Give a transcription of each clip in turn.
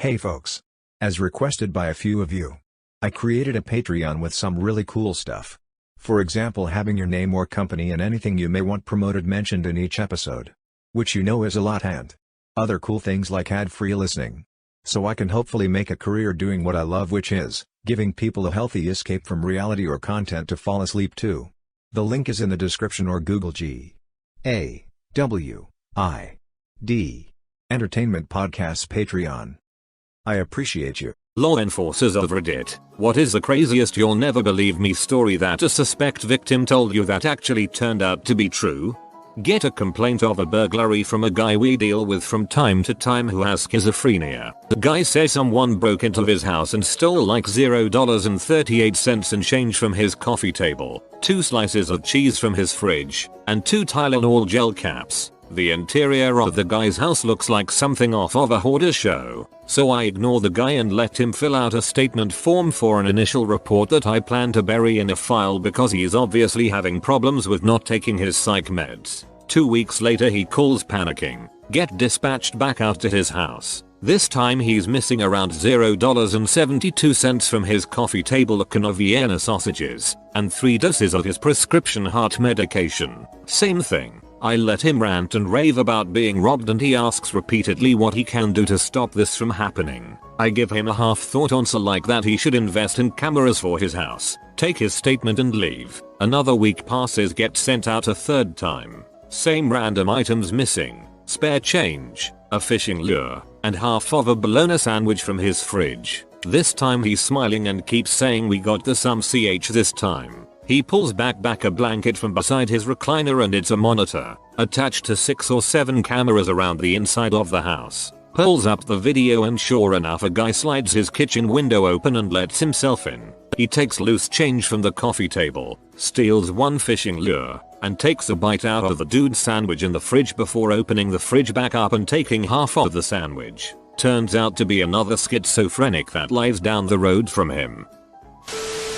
Hey folks. As requested by a few of you, I created a Patreon with some really cool stuff. For example, having your name or company and anything you may want promoted mentioned in each episode. Which you know is a lot, and other cool things like ad-free listening. So I can hopefully make a career doing what I love, which is giving people a healthy escape from reality or content to fall asleep to. The link is in the description or Google G-A-W-I-D Entertainment Podcasts Patreon. I appreciate you. Law enforcers of Reddit, what is the craziest you'll never believe me story that a suspect victim told you that actually turned out to be true? Get a complaint of a burglary from a guy we deal with from time to time who has schizophrenia. The guy says someone broke into his house and stole like $0.38 in change from his coffee table, 2 slices of cheese from his fridge, and 2 Tylenol gel caps. The interior of the guy's house looks like something off of a hoarder show, so I ignore the guy and let him fill out a statement form for an initial report that I plan to bury in a file because he is obviously having problems with not taking his psych meds. 2 weeks later he calls panicking, get dispatched back out to his house. This time he's missing around $0.72 from his coffee table, a can of Vienna sausages, and 3 doses of his prescription heart medication. Same thing. I let him rant and rave about being robbed and he asks repeatedly what he can do to stop this from happening. I give him a half-thought answer like that he should invest in cameras for his house, take his statement and leave. Another week passes, get sent out a 3rd time. Same random items missing, spare change, a fishing lure, and half of a bologna sandwich from his fridge. This time he's smiling and keeps saying we got the some CH this time. He pulls back a blanket from beside his recliner and it's a monitor, attached to 6 or 7 cameras around the inside of the house. Pulls up the video and sure enough a guy slides his kitchen window open and lets himself in. He takes loose change from the coffee table, steals 1 fishing lure, and takes a bite out of the dude's sandwich in the fridge before opening the fridge back up and taking half of the sandwich. Turns out to be another schizophrenic that lives down the road from him.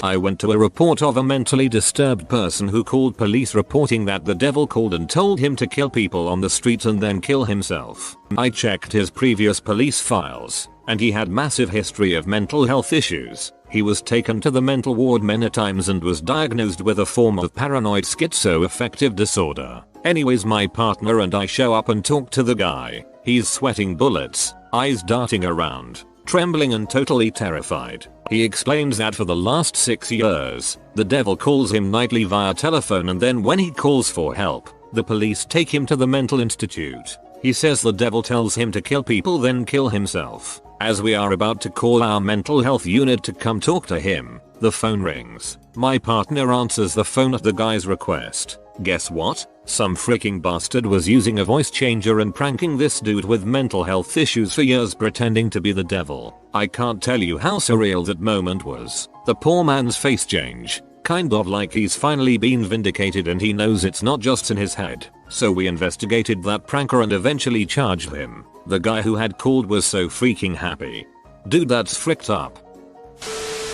I went to a report of a mentally disturbed person who called police reporting that the devil called and told him to kill people on the street and then kill himself. I checked his previous police files, and he had massive history of mental health issues. He was taken to the mental ward many times and was diagnosed with a form of paranoid schizoaffective disorder. Anyways, my partner and I show up and talk to the guy. He's sweating bullets, eyes darting around, trembling and totally terrified. He explains that for the last 6 years, the devil calls him nightly via telephone and then when he calls for help, the police take him to the mental institute. He says the devil tells him to kill people then kill himself. As we are about to call our mental health unit to come talk to him, the phone rings. My partner answers the phone at the guy's request. Guess what? Some freaking bastard was using a voice changer and pranking this dude with mental health issues for years pretending to be the devil. I can't tell you how surreal that moment was. The poor man's face change. Kind of like he's finally been vindicated and he knows it's not just in his head. So we investigated that pranker and eventually charged him. The guy who had called was so freaking happy. Dude, that's fricked up.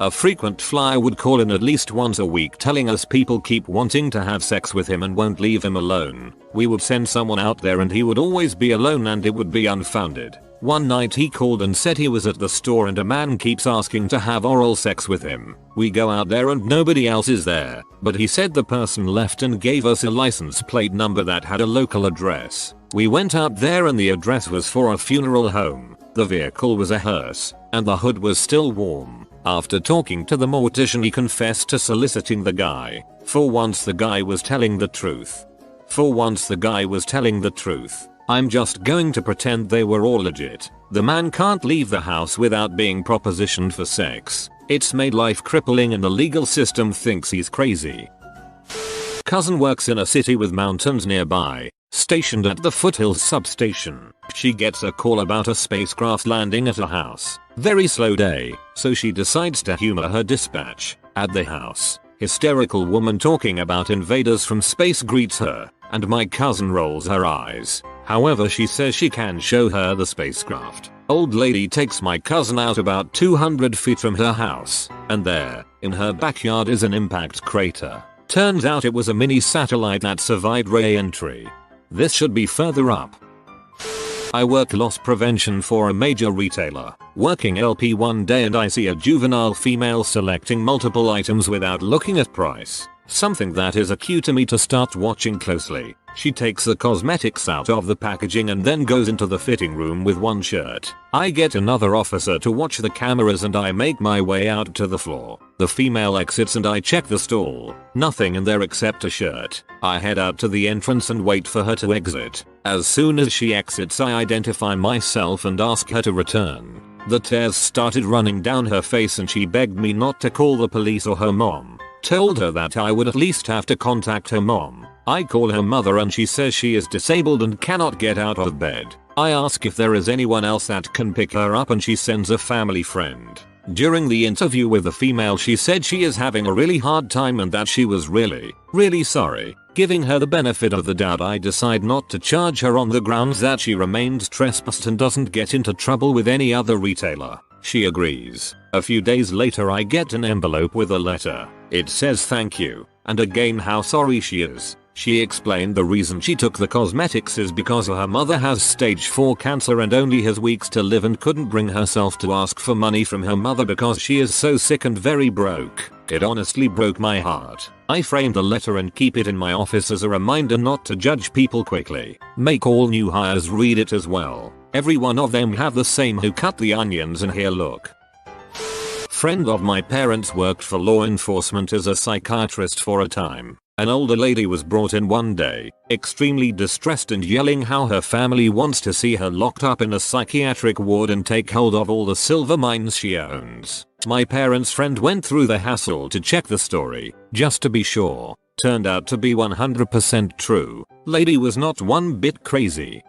A frequent flyer would call in at least once a week telling us people keep wanting to have sex with him and won't leave him alone. We would send someone out there and he would always be alone and it would be unfounded. One night he called and said he was at the store and a man keeps asking to have oral sex with him. We go out there and nobody else is there, but he said the person left and gave us a license plate number that had a local address. We went out there and the address was for a funeral home. The vehicle was a hearse, and the hood was still warm. After talking to the mortician he confessed to soliciting the guy. For once the guy was telling the truth. I'm just going to pretend they were all legit. The man can't leave the house without being propositioned for sex. It's made life crippling and the legal system thinks he's crazy. Cousin works in a city with mountains nearby, stationed at the foothills substation. She gets a call about a spacecraft landing at her house. Very slow day, so she decides to humor her dispatch. At the house, hysterical woman talking about invaders from space greets her, and my cousin rolls her eyes. However, she says she can show her the spacecraft. Old lady takes my cousin out about 200 feet from her house, and there, in her backyard is an impact crater. Turns out it was a mini satellite that survived re-entry. This should be further up. I work loss prevention for a major retailer. Working LP one day and I see a juvenile female selecting multiple items without looking at price. Something that is a cue to me to start watching closely. She takes the cosmetics out of the packaging and then goes into the fitting room with one shirt. I get another officer to watch the cameras and I make my way out to the floor. The female exits and I check the stall. Nothing in there except a shirt. I head out to the entrance and wait for her to exit. As soon as she exits I identify myself and ask her to return. The tears started running down her face and she begged me not to call the police or her mom. Told her that I would at least have to contact her mom. I call her mother and she says she is disabled and cannot get out of bed. I ask if there is anyone else that can pick her up and she sends a family friend. During the interview with the female she said she is having a really hard time and that she was really sorry. Giving her the benefit of the doubt I decide not to charge her on the grounds that she remains trespassed and doesn't get into trouble with any other retailer. She agrees. A few days later I get an envelope with a letter. It says thank you, and again how sorry she is. She explained the reason she took the cosmetics is because her mother has stage 4 cancer and only has weeks to live and couldn't bring herself to ask for money from her mother because she is so sick and very broke. It honestly broke my heart. I framed the letter and keep it in my office as a reminder not to judge people quickly. Make all new hires read it as well. Every one of them have the same who cut the onions and here look. Friend of my parents worked for law enforcement as a psychiatrist for a time. An older lady was brought in one day, extremely distressed and yelling how her family wants to see her locked up in a psychiatric ward and take hold of all the silver mines she owns. My parents' friend went through the hassle to check the story, just to be sure. Turned out to be 100% true. Lady was not one bit crazy.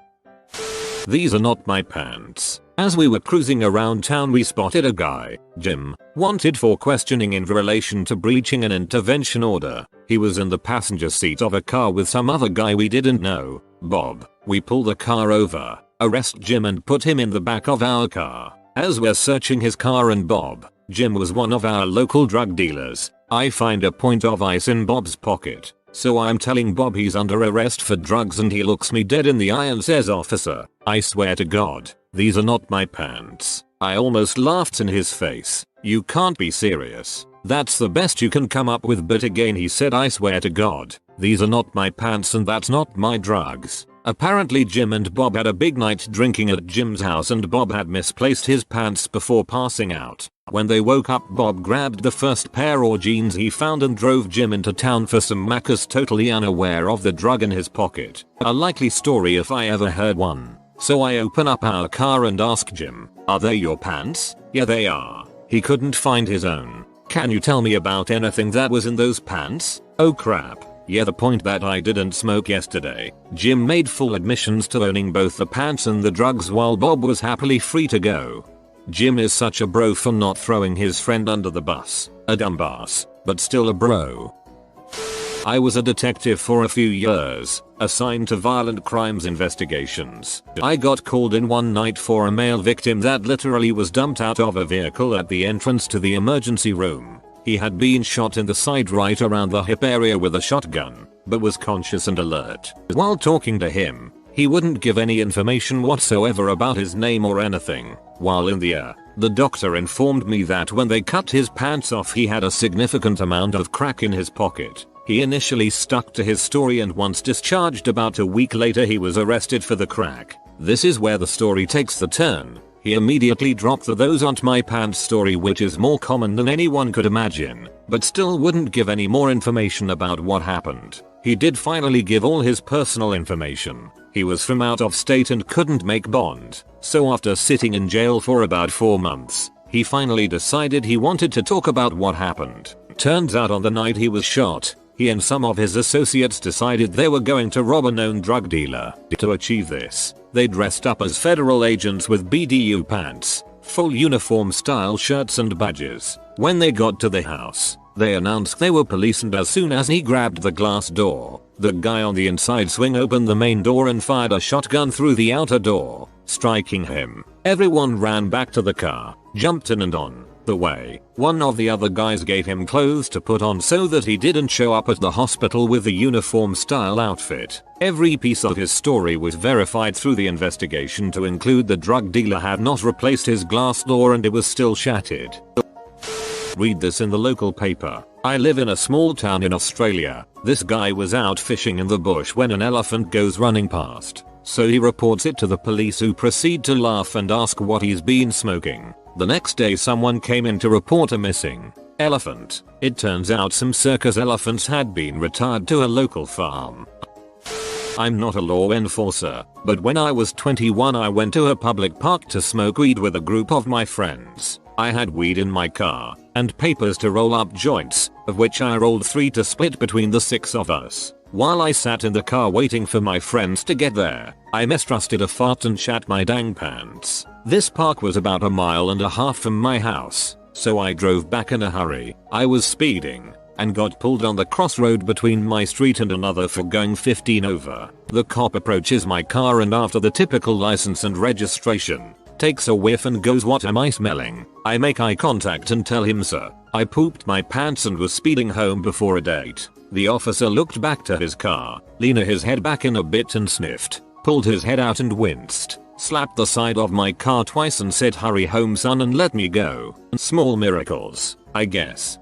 These are not my pants. As we were cruising around town we spotted a guy, Jim, wanted for questioning in relation to breaching an intervention order. He was in the passenger seat of a car with some other guy we didn't know, Bob. We pull the car over, arrest Jim and put him in the back of our car. As we're searching his car and Bob, Jim was one of our local drug dealers. I find a point of ice in Bob's pocket. So I'm telling Bob he's under arrest for drugs and he looks me dead in the eye and says, "Officer, I swear to God, these are not my pants." I almost laughed in his face. "You can't be serious. That's the best you can come up with." But again he said, "I swear to God, these are not my pants and that's not my drugs." Apparently Jim and Bob had a big night drinking at Jim's house and Bob had misplaced his pants before passing out. When they woke up Bob grabbed the first pair of jeans he found and drove Jim into town for some macas totally unaware of the drug in his pocket. A likely story if I ever heard one. So I open up our car and ask Jim, "Are they your pants?" "Yeah they are." He couldn't find his own. "Can you tell me about anything that was in those pants?" "Oh crap. Yeah, the point that I didn't smoke yesterday." Jim made full admissions to owning both the pants and the drugs while Bob was happily free to go. Jim is such a bro for not throwing his friend under the bus. A dumbass, but still a bro. I was a detective for a few years, assigned to violent crimes investigations. I got called in one night for a male victim that literally was dumped out of a vehicle at the entrance to the emergency room. He had been shot in the side right around the hip area with a shotgun, but was conscious and alert. While talking to him, he wouldn't give any information whatsoever about his name or anything. While in the air, the doctor informed me that when they cut his pants off he had a significant amount of crack in his pocket. He initially stuck to his story and once discharged about a week later he was arrested for the crack. This is where the story takes the turn. He immediately dropped the "those aren't my pants" story, which is more common than anyone could imagine, but still wouldn't give any more information about what happened. He did finally give all his personal information. He was from out of state and couldn't make bond, so after sitting in jail for about 4 months, he finally decided he wanted to talk about what happened. Turns out on the night he was shot, he and some of his associates decided they were going to rob a known drug dealer. To achieve this, they dressed up as federal agents with BDU pants, full uniform style shirts and badges. When they got to the house, they announced they were police and as soon as he grabbed the glass door, the guy on the inside swung open the main door and fired a shotgun through the outer door, striking him. Everyone ran back to the car, jumped in and on. the way, one of the other guys gave him clothes to put on so that he didn't show up at the hospital with the uniform style outfit. Every piece of his story was verified through the investigation to include the drug dealer had not replaced his glass door and it was still shattered. Read this in the local paper. I live in a small town in Australia. This guy was out fishing in the bush when an elephant goes running past. So he reports it to the police, who proceed to laugh and ask what he's been smoking. The next day someone came in to report a missing elephant. It turns out some circus elephants had been retired to a local farm. I'm not a law enforcer, but when I was 21 I went to a public park to smoke weed with a group of my friends. I had weed in my car and papers to roll up joints, of which I rolled 3 to split between the 6 of us. While I sat in the car waiting for my friends to get there, I mistrusted a fart and shat my dang pants. This park was about 1.5 miles from my house, so I drove back in a hurry. I was speeding and got pulled on the crossroad between my street and another for going 15 over. The cop approaches my car and, after the typical license and registration, takes a whiff and goes, "What am I smelling?" I make eye contact and tell him, "Sir, I pooped my pants and was speeding home before a date." The officer looked back to his car, leaned his head back in a bit and sniffed, pulled his head out and winced, slapped the side of my car twice and said, "Hurry home son," and let me go. Small miracles, I guess.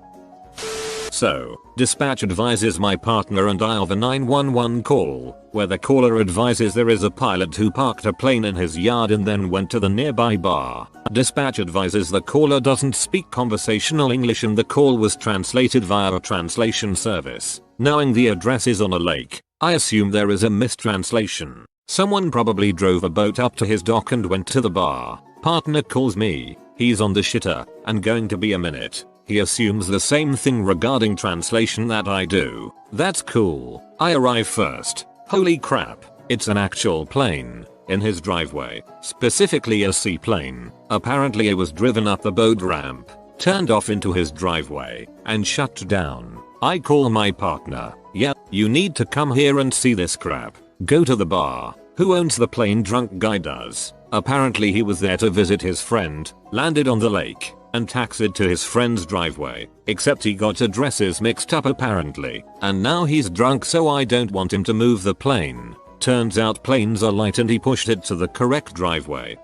So, dispatch advises my partner and I of a 911 call, where the caller advises there is a pilot who parked a plane in his yard and then went to the nearby bar. Dispatch advises the caller doesn't speak conversational English and the call was translated via a translation service. Knowing the address is on a lake, I assume there is a mistranslation. Someone probably drove a boat up to his dock and went to the bar. Partner calls me, he's on the shitter and going to be a minute. He assumes the same thing regarding translation that I do. That's cool. I arrive first. Holy crap, it's an actual plane in his driveway, specifically a seaplane. Apparently it was driven up the boat ramp, turned off into his driveway, and shut down. I call my partner. "Yeah, you need to come here and see this crap." Go to the bar. Who owns the plane? Drunk guy does. Apparently he was there to visit his friend, landed on the lake, and taxied to his friend's driveway, except he got addresses mixed up apparently, and now he's drunk, so I don't want him to move the plane. Turns out planes are light and he pushed it to the correct driveway.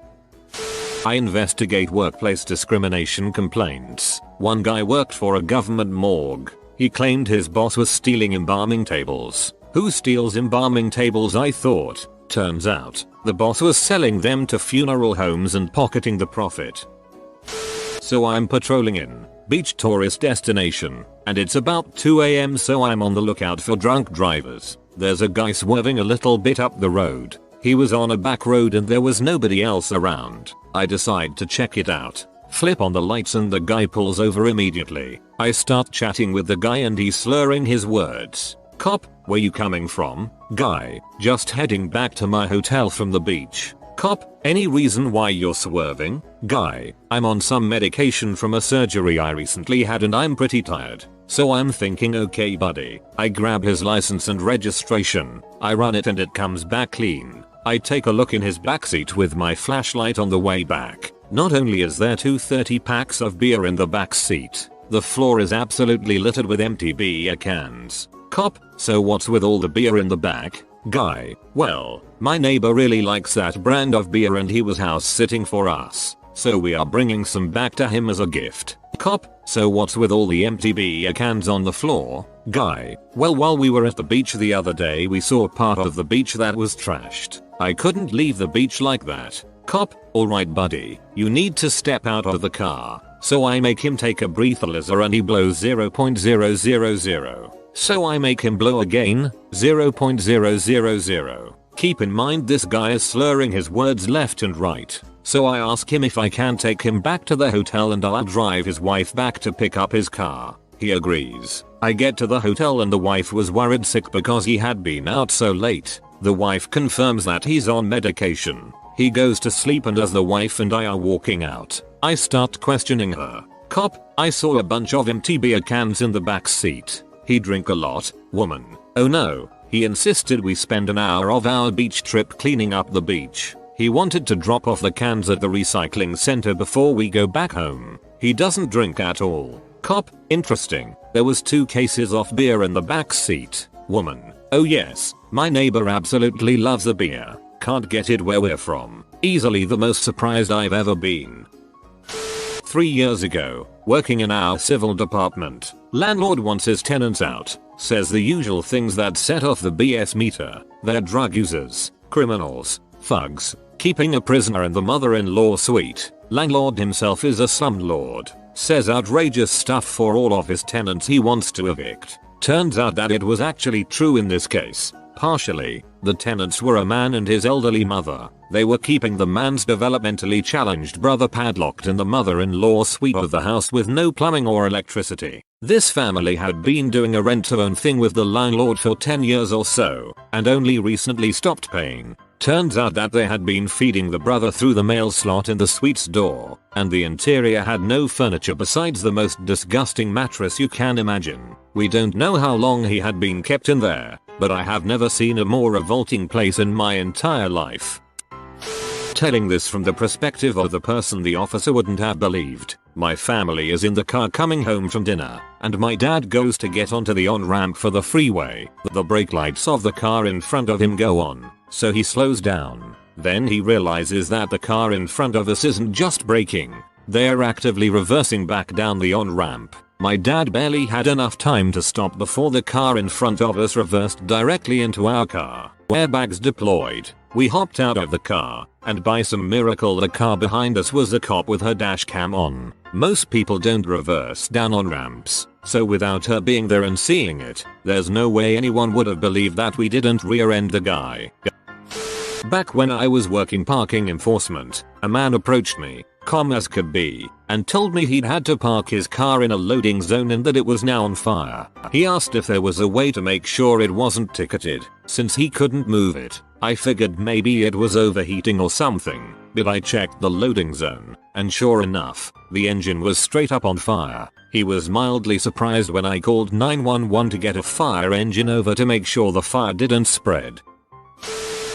I investigate workplace discrimination complaints. One guy worked for a government morgue. He claimed his boss was stealing embalming tables. Who steals embalming tables, I thought. Turns out, the boss was selling them to funeral homes and pocketing the profit. So I'm patrolling in beach tourist destination, and it's about 2 AM, so I'm on the lookout for drunk drivers. There's a guy swerving a little bit up the road. He was on a back road and there was nobody else around. I decide to check it out. Flip on the lights and the guy pulls over immediately. I start chatting with the guy and he's slurring his words. "Cop, where you coming from?" Guy, "Just heading back to my hotel from the beach." Cop, "Any reason why you're swerving?" Guy, "I'm on some medication from a surgery I recently had and I'm pretty tired. So I'm thinking, okay buddy." I grab his license and registration. I run it and it comes back clean. I take a look in his backseat with my flashlight on the way back. Not only is there 230 packs of beer in the back seat, the floor is absolutely littered with empty beer cans. Cop, "So what's with all the beer in the back?" Guy, "Well, my neighbor really likes that brand of beer and he was house sitting for us, so we are bringing some back to him as a gift." Cop, "So what's with all the empty beer cans on the floor?" Guy, "Well, while we were at the beach the other day we saw part of the beach that was trashed. I couldn't leave the beach like that." Cop, "Alright buddy, you need to step out of the car." So I make him take a breathalyzer and he blows 0.000. So I make him blow again, 0.000. Keep in mind this guy is slurring his words left and right. So I ask him if I can take him back to the hotel and I'll drive his wife back to pick up his car. He agrees. I get to the hotel and the wife was worried sick because he had been out so late. The wife confirms that he's on medication. He goes to sleep and as the wife and I are walking out, I start questioning her. "Cop, I saw a bunch of empty beer cans in the back seat. He drink a lot, woman." "Oh no." He insisted we spend an hour of our beach trip cleaning up the beach. He wanted to drop off the cans at the recycling center before we go back home. He doesn't drink at all. Cop, interesting. There was 2 cases of beer in the back seat. Woman, oh yes, my neighbor absolutely loves a beer. Can't get it where we're from. Easily the most surprised I've ever been. 3 years ago, working in our civil department, landlord wants his tenants out. Says the usual things that set off the BS meter. They're drug users, criminals, thugs, keeping a prisoner in the mother-in-law suite. Landlord himself is a slumlord. Says outrageous stuff for all of his tenants he wants to evict. Turns out that it was actually true in this case. Partially, the tenants were a man and his elderly mother. They were keeping the man's developmentally challenged brother padlocked in the mother-in-law suite of the house with no plumbing or electricity. This family had been doing a rent-to-own thing with the landlord for 10 years or so, and only recently stopped paying. Turns out that they had been feeding the brother through the mail slot in the suite's door, and the interior had no furniture besides the most disgusting mattress you can imagine. We don't know how long he had been kept in there, but I have never seen a more revolting place in my entire life. Telling this from the perspective of the person the officer wouldn't have believed. My family is in the car coming home from dinner, and my dad goes to get onto the on-ramp for the freeway. The brake lights of the car in front of him go on, so he slows down. Then he realizes that the car in front of us isn't just braking, they're actively reversing back down the on-ramp. My dad barely had enough time to stop before the car in front of us reversed directly into our car. Airbags deployed. We hopped out of the car, and by some miracle the car behind us was a cop with her dash cam on. Most people don't reverse down on ramps, so without her being there and seeing it, there's no way anyone would have believed that we didn't rear-end the guy. Back when I was working parking enforcement, a man approached me, calm as could be, and told me he'd had to park his car in a loading zone and that it was now on fire. He asked if there was a way to make sure it wasn't ticketed, since he couldn't move it. I figured maybe it was overheating or something, but I checked the loading zone, and sure enough, the engine was straight up on fire. He was mildly surprised when I called 911 to get a fire engine over to make sure the fire didn't spread.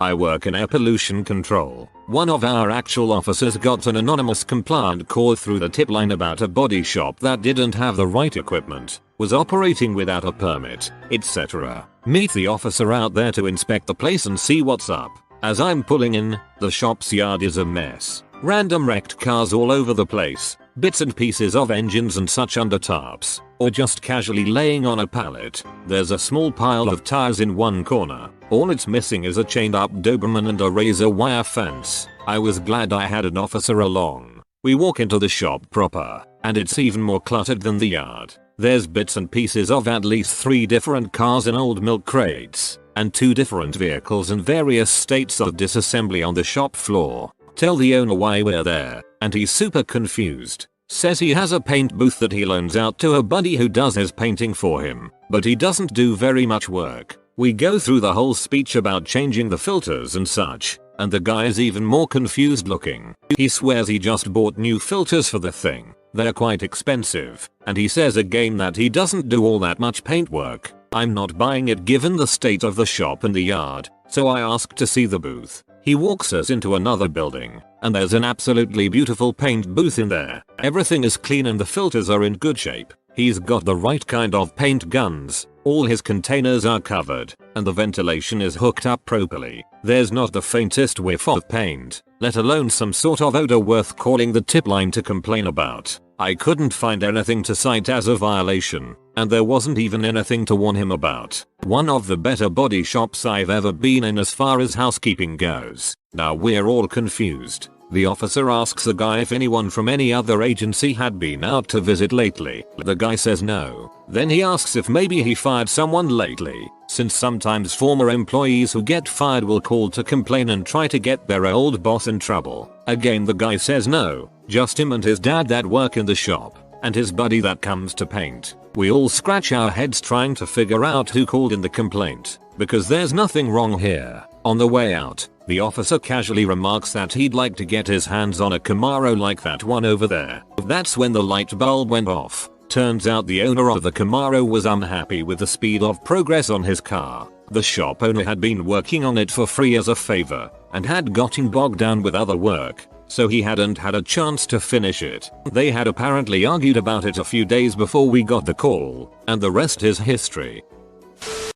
I work in air pollution control. One of our actual officers got an anonymous complaint call through the tip line about a body shop that didn't have the right equipment, was operating without a permit, etc. Meet the officer out there to inspect the place and see what's up. As I'm pulling in, the shop's yard is a mess. Random wrecked cars all over the place, bits and pieces of engines and such under tarps, or just casually laying on a pallet. There's a small pile of tires in one corner. All it's missing is a chained up Doberman and a razor wire fence. I was glad I had an officer along. We walk into the shop proper, and it's even more cluttered than the yard. There's bits and pieces of at least 3 different cars in old milk crates, and 2 different vehicles in various states of disassembly on the shop floor. Tell the owner why we're there, and he's super confused. Says he has a paint booth that he loans out to a buddy who does his painting for him, but he doesn't do very much work. We go through the whole speech about changing the filters and such, and the guy is even more confused looking. He swears he just bought new filters for the thing. They're quite expensive, and he says again that he doesn't do all that much paint work. I'm not buying it given the state of the shop and the yard, so I ask to see the booth. He walks us into another building, and there's an absolutely beautiful paint booth in there. Everything is clean and the filters are in good shape. He's got the right kind of paint guns, all his containers are covered, and the ventilation is hooked up properly. There's not the faintest whiff of paint, let alone some sort of odor worth calling the tip line to complain about. I couldn't find anything to cite as a violation, and there wasn't even anything to warn him about. One of the better body shops I've ever been in as far as housekeeping goes. Now we're all confused. The officer asks the guy if anyone from any other agency had been out to visit lately. The guy says no. Then he asks if maybe he fired someone lately, since sometimes former employees who get fired will call to complain and try to get their old boss in trouble. Again the guy says no, just him and his dad that work in the shop, and his buddy that comes to paint. We all scratch our heads trying to figure out who called in the complaint, because there's nothing wrong here. On the way out, the officer casually remarks that he'd like to get his hands on a Camaro like that one over there. That's when the light bulb went off. Turns out the owner of the Camaro was unhappy with the speed of progress on his car. The shop owner had been working on it for free as a favor, and had gotten bogged down with other work, so he hadn't had a chance to finish it. They had apparently argued about it a few days before we got the call, and the rest is history.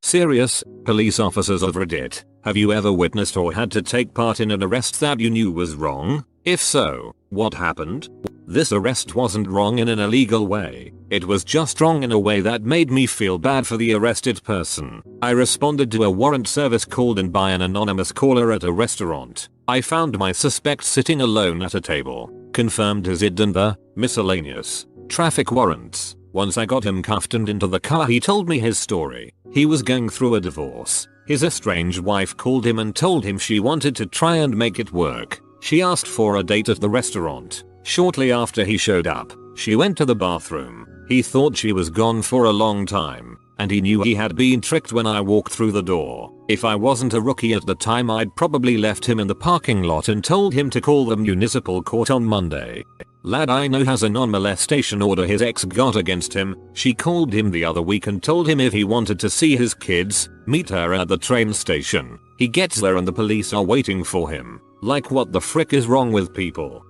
Serious, police officers of Reddit, have you ever witnessed or had to take part in an arrest that you knew was wrong? If so, what happened? This arrest wasn't wrong in an illegal way. It was just wrong in a way that made me feel bad for the arrested person. I responded to a warrant service called in by an anonymous caller at a restaurant. I found my suspect sitting alone at a table. Confirmed his ID and the miscellaneous traffic warrants. Once I got him cuffed and into the car, he told me his story. He was going through a divorce. His estranged wife called him and told him she wanted to try and make it work. She asked for a date at the restaurant. Shortly after he showed up, she went to the bathroom. He thought she was gone for a long time, and he knew he had been tricked when I walked through the door. If I wasn't a rookie at the time, I'd probably left him in the parking lot and told him to call the municipal court on Monday. Lad I know has a non-molestation order his ex got against him. She called him the other week and told him if he wanted to see his kids, meet her at the train station. He gets there and the police are waiting for him. Like, what the frick is wrong with people?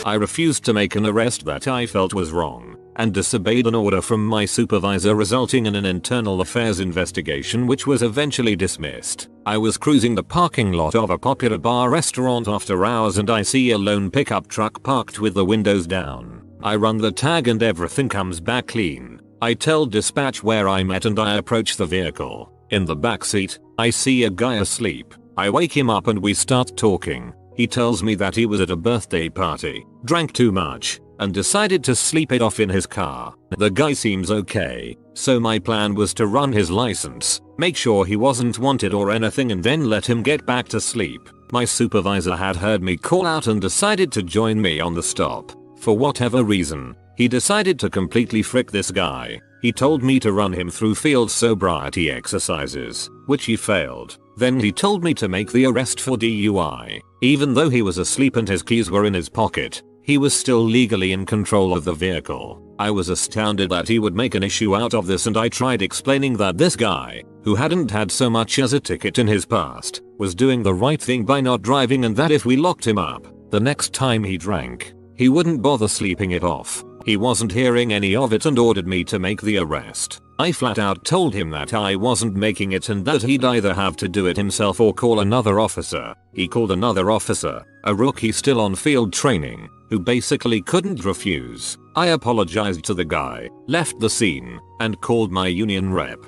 I refused to make an arrest that I felt was wrong, and disobeyed an order from my supervisor, resulting in an internal affairs investigation which was eventually dismissed. I was cruising the parking lot of a popular bar restaurant after hours and I see a lone pickup truck parked with the windows down. I run the tag and everything comes back clean. I tell dispatch where I'm at and I approach the vehicle. In the backseat, I see a guy asleep. I wake him up and we start talking. He tells me that he was at a birthday party, drank too much, and decided to sleep it off in his car. The guy seems okay, so my plan was to run his license, make sure he wasn't wanted or anything, and then let him get back to sleep. My supervisor had heard me call out and decided to join me on the stop. For whatever reason, he decided to completely frick this guy. He told me to run him through field sobriety exercises, which he failed. Then he told me to make the arrest for DUI. Even though he was asleep and his keys were in his pocket, he was still legally in control of the vehicle. I was astounded that he would make an issue out of this, and I tried explaining that this guy, who hadn't had so much as a ticket in his past, was doing the right thing by not driving, and that if we locked him up, the next time he drank, he wouldn't bother sleeping it off. He wasn't hearing any of it and ordered me to make the arrest. I flat out told him that I wasn't making it and that he'd either have to do it himself or call another officer. He called another officer, a rookie still on field training, who basically couldn't refuse. I apologized to the guy, left the scene, and called my union rep.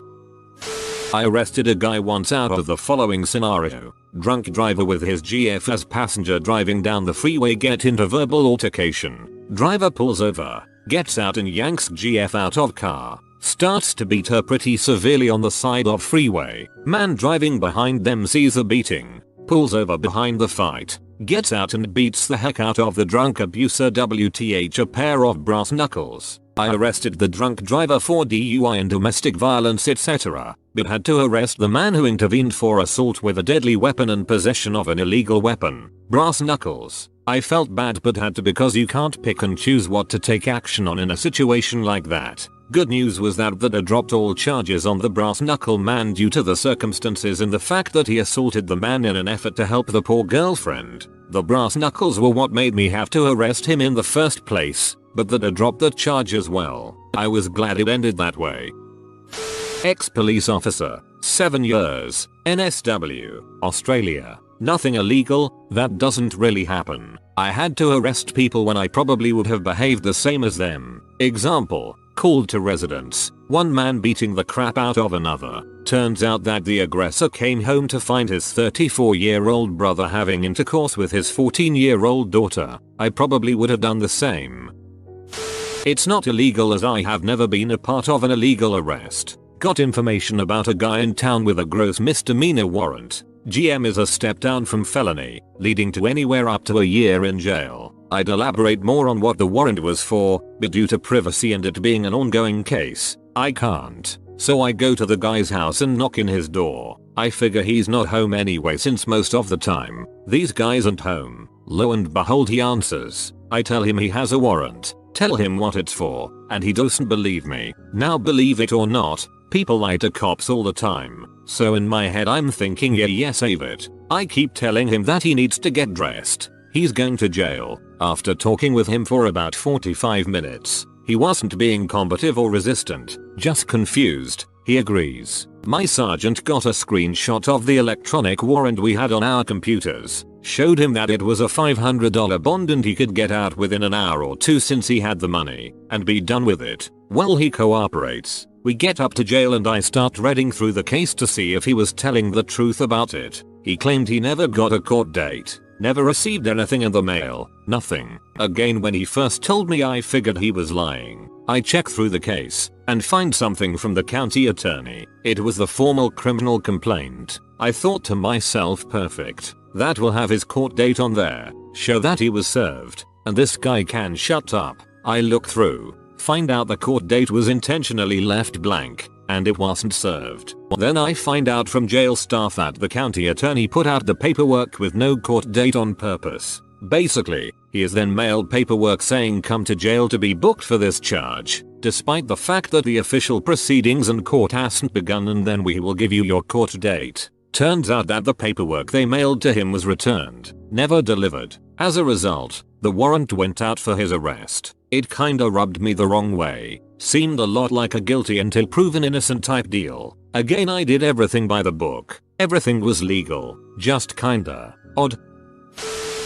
I arrested a guy once out of the following scenario. Drunk driver with his GF as passenger driving down the freeway get into verbal altercation. Driver pulls over, gets out and yanks GF out of car. Starts to beat her pretty severely on the side of freeway. Man driving behind them sees the beating, pulls over behind the fight, gets out and beats the heck out of the drunk abuser. WTH, a pair of brass knuckles. I arrested the drunk driver for DUI and domestic violence etc., but had to arrest the man who intervened for assault with a deadly weapon and possession of an illegal weapon. Brass knuckles. I felt bad but had to, because you can't pick and choose what to take action on in a situation like that. Good news was that I dropped all charges on the brass knuckle man due to the circumstances and the fact that he assaulted the man in an effort to help the poor girlfriend. The brass knuckles were what made me have to arrest him in the first place, but I dropped the charge as well. I was glad it ended that way. Ex-police officer, 7 years, NSW, Australia. Nothing illegal, that doesn't really happen. I had to arrest people when I probably would have behaved the same as them. Example, called to residence, one man beating the crap out of another. Turns out that the aggressor came home to find his 34-year-old brother having intercourse with his 14-year-old daughter. I probably would have done the same. It's not illegal as I have never been a part of an illegal arrest. Got information about a guy in town with a gross misdemeanor warrant. GM is a step down from felony, leading to anywhere up to a year in jail. I'd elaborate more on what the warrant was for, but due to privacy and it being an ongoing case, I can't. So I go to the guy's house and knock in his door. I figure he's not home anyway since most of the time these guys aren't home. Lo and behold, he answers. I tell him he has a warrant, tell him what it's for, and he doesn't believe me. Now believe it or not, people lie to cops all the time. So in my head I'm thinking yeah, save it. I keep telling him that he needs to get dressed. He's going to jail. After talking with him for about 45 minutes, he wasn't being combative or resistant, just confused. He agrees. My sergeant got a screenshot of the electronic warrant we had on our computers, showed him that it was a $500 bond and he could get out within an hour or two since he had the money, and be done with it. Well, he cooperates. We get up to jail and I start reading through the case to see if he was telling the truth about it. He claimed he never got a court date, never received anything in the mail, nothing. Again, when he first told me, I figured he was lying. I check through the case and find something from the county attorney. It was the formal criminal complaint. I thought to myself, perfect. That will have his court date on there, show that he was served, and this guy can shut up. I look through, find out the court date was intentionally left blank, and it wasn't served. Then I find out from jail staff that the county attorney put out the paperwork with no court date on purpose. Basically, he is then mailed paperwork saying come to jail to be booked for this charge, despite the fact that the official proceedings and court hasn't begun, and then we will give you your court date. Turns out that the paperwork they mailed to him was returned, never delivered. As a result, the warrant went out for his arrest. It kinda rubbed me the wrong way. Seemed a lot like a guilty until proven innocent type deal. Again, I did everything by the book. Everything was legal, just kinda odd.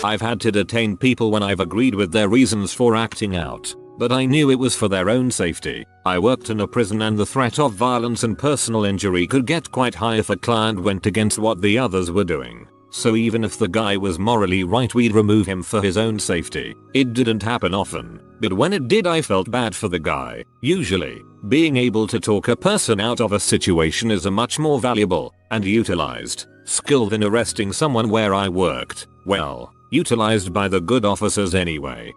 I've had to detain people when I've agreed with their reasons for acting out, but I knew it was for their own safety. I worked in a prison and the threat of violence and personal injury could get quite high if a client went against what the others were doing. So even if the guy was morally right, we'd remove him for his own safety. It didn't happen often, but when it did, I felt bad for the guy. Usually, being able to talk a person out of a situation is a much more valuable and utilized skill than arresting someone where I worked. Well, utilized by the good officers anyway.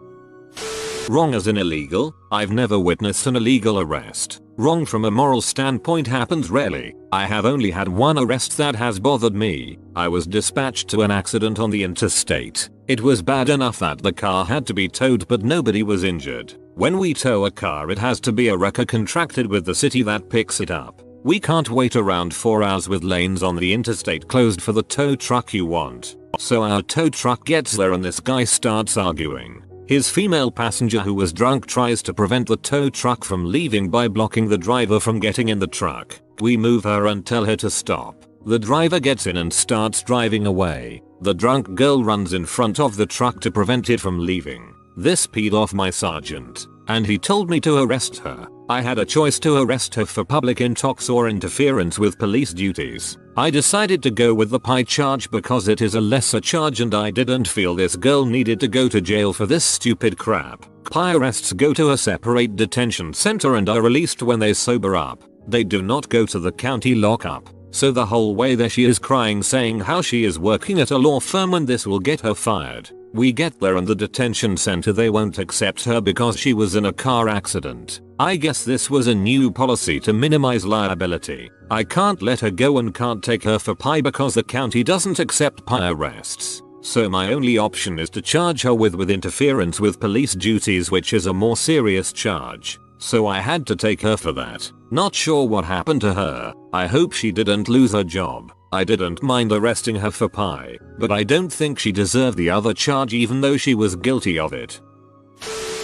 Wrong as in illegal? I've never witnessed an illegal arrest. Wrong from a moral standpoint happens rarely. I have only had one arrest that has bothered me. I was dispatched to an accident on the interstate. It was bad enough that the car had to be towed, but nobody was injured. When we tow a car, it has to be a wrecker contracted with the city that picks it up. We can't wait around 4 hours with lanes on the interstate closed for the tow truck you want. So our tow truck gets there and this guy starts arguing. His female passenger who was drunk tries to prevent the tow truck from leaving by blocking the driver from getting in the truck. We move her and tell her to stop. The driver gets in and starts driving away. The drunk girl runs in front of the truck to prevent it from leaving. This peed off my sergeant, and he told me to arrest her. I had a choice to arrest her for public intox or interference with police duties. I decided to go with the pie charge because it is a lesser charge and I didn't feel this girl needed to go to jail for this stupid crap. Pie arrests go to a separate detention center and are released when they sober up. They do not go to the county lockup. So the whole way there she is crying, saying how she is working at a law firm and this will get her fired. We get there and the detention center, they won't accept her because she was in a car accident. I guess this was a new policy to minimize liability. I can't let her go and can't take her for pie because the county doesn't accept pie arrests. So my only option is to charge her with interference with police duties, which is a more serious charge. So I had to take her for that. Not sure what happened to her. I hope she didn't lose her job. I didn't mind arresting her for pie, but I don't think she deserved the other charge even though she was guilty of it.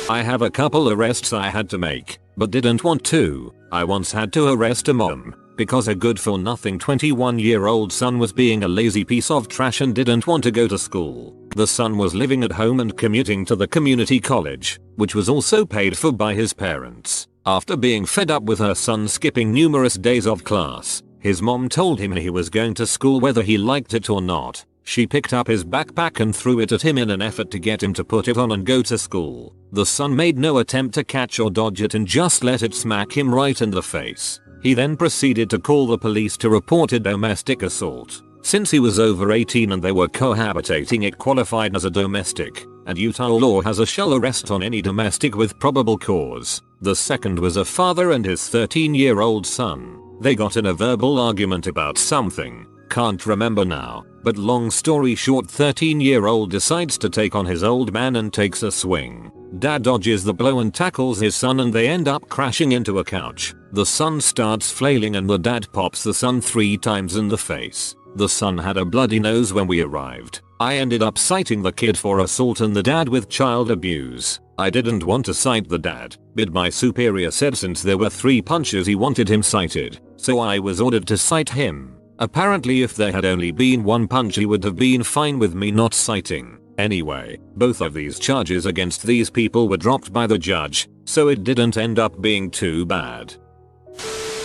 I have a couple arrests I had to make, but didn't want to. I once had to arrest a mom because a good-for-nothing 21-year-old son was being a lazy piece of trash and didn't want to go to school. The son was living at home and commuting to the community college, which was also paid for by his parents. After being fed up with her son skipping numerous days of class, his mom told him he was going to school whether he liked it or not. She picked up his backpack and threw it at him in an effort to get him to put it on and go to school. The son made no attempt to catch or dodge it and just let it smack him right in the face. He then proceeded to call the police to report a domestic assault. Since he was over 18 and they were cohabitating, it qualified as a domestic, and Utah law has a shell arrest on any domestic with probable cause. The second was a father and his 13-year-old son. They got in a verbal argument about something. Can't remember now, but long story short, 13-year-old decides to take on his old man and takes a swing. Dad dodges the blow and tackles his son and they end up crashing into a couch. The son starts flailing and the dad pops the son 3 times in the face. The son had a bloody nose when we arrived. I ended up citing the kid for assault and the dad with child abuse. I didn't want to cite the dad, but my superior said since there were 3 punches he wanted him cited, so I was ordered to cite him. Apparently if there had only been 1 punch he would have been fine with me not citing. Anyway, both of these charges against these people were dropped by the judge, so it didn't end up being too bad.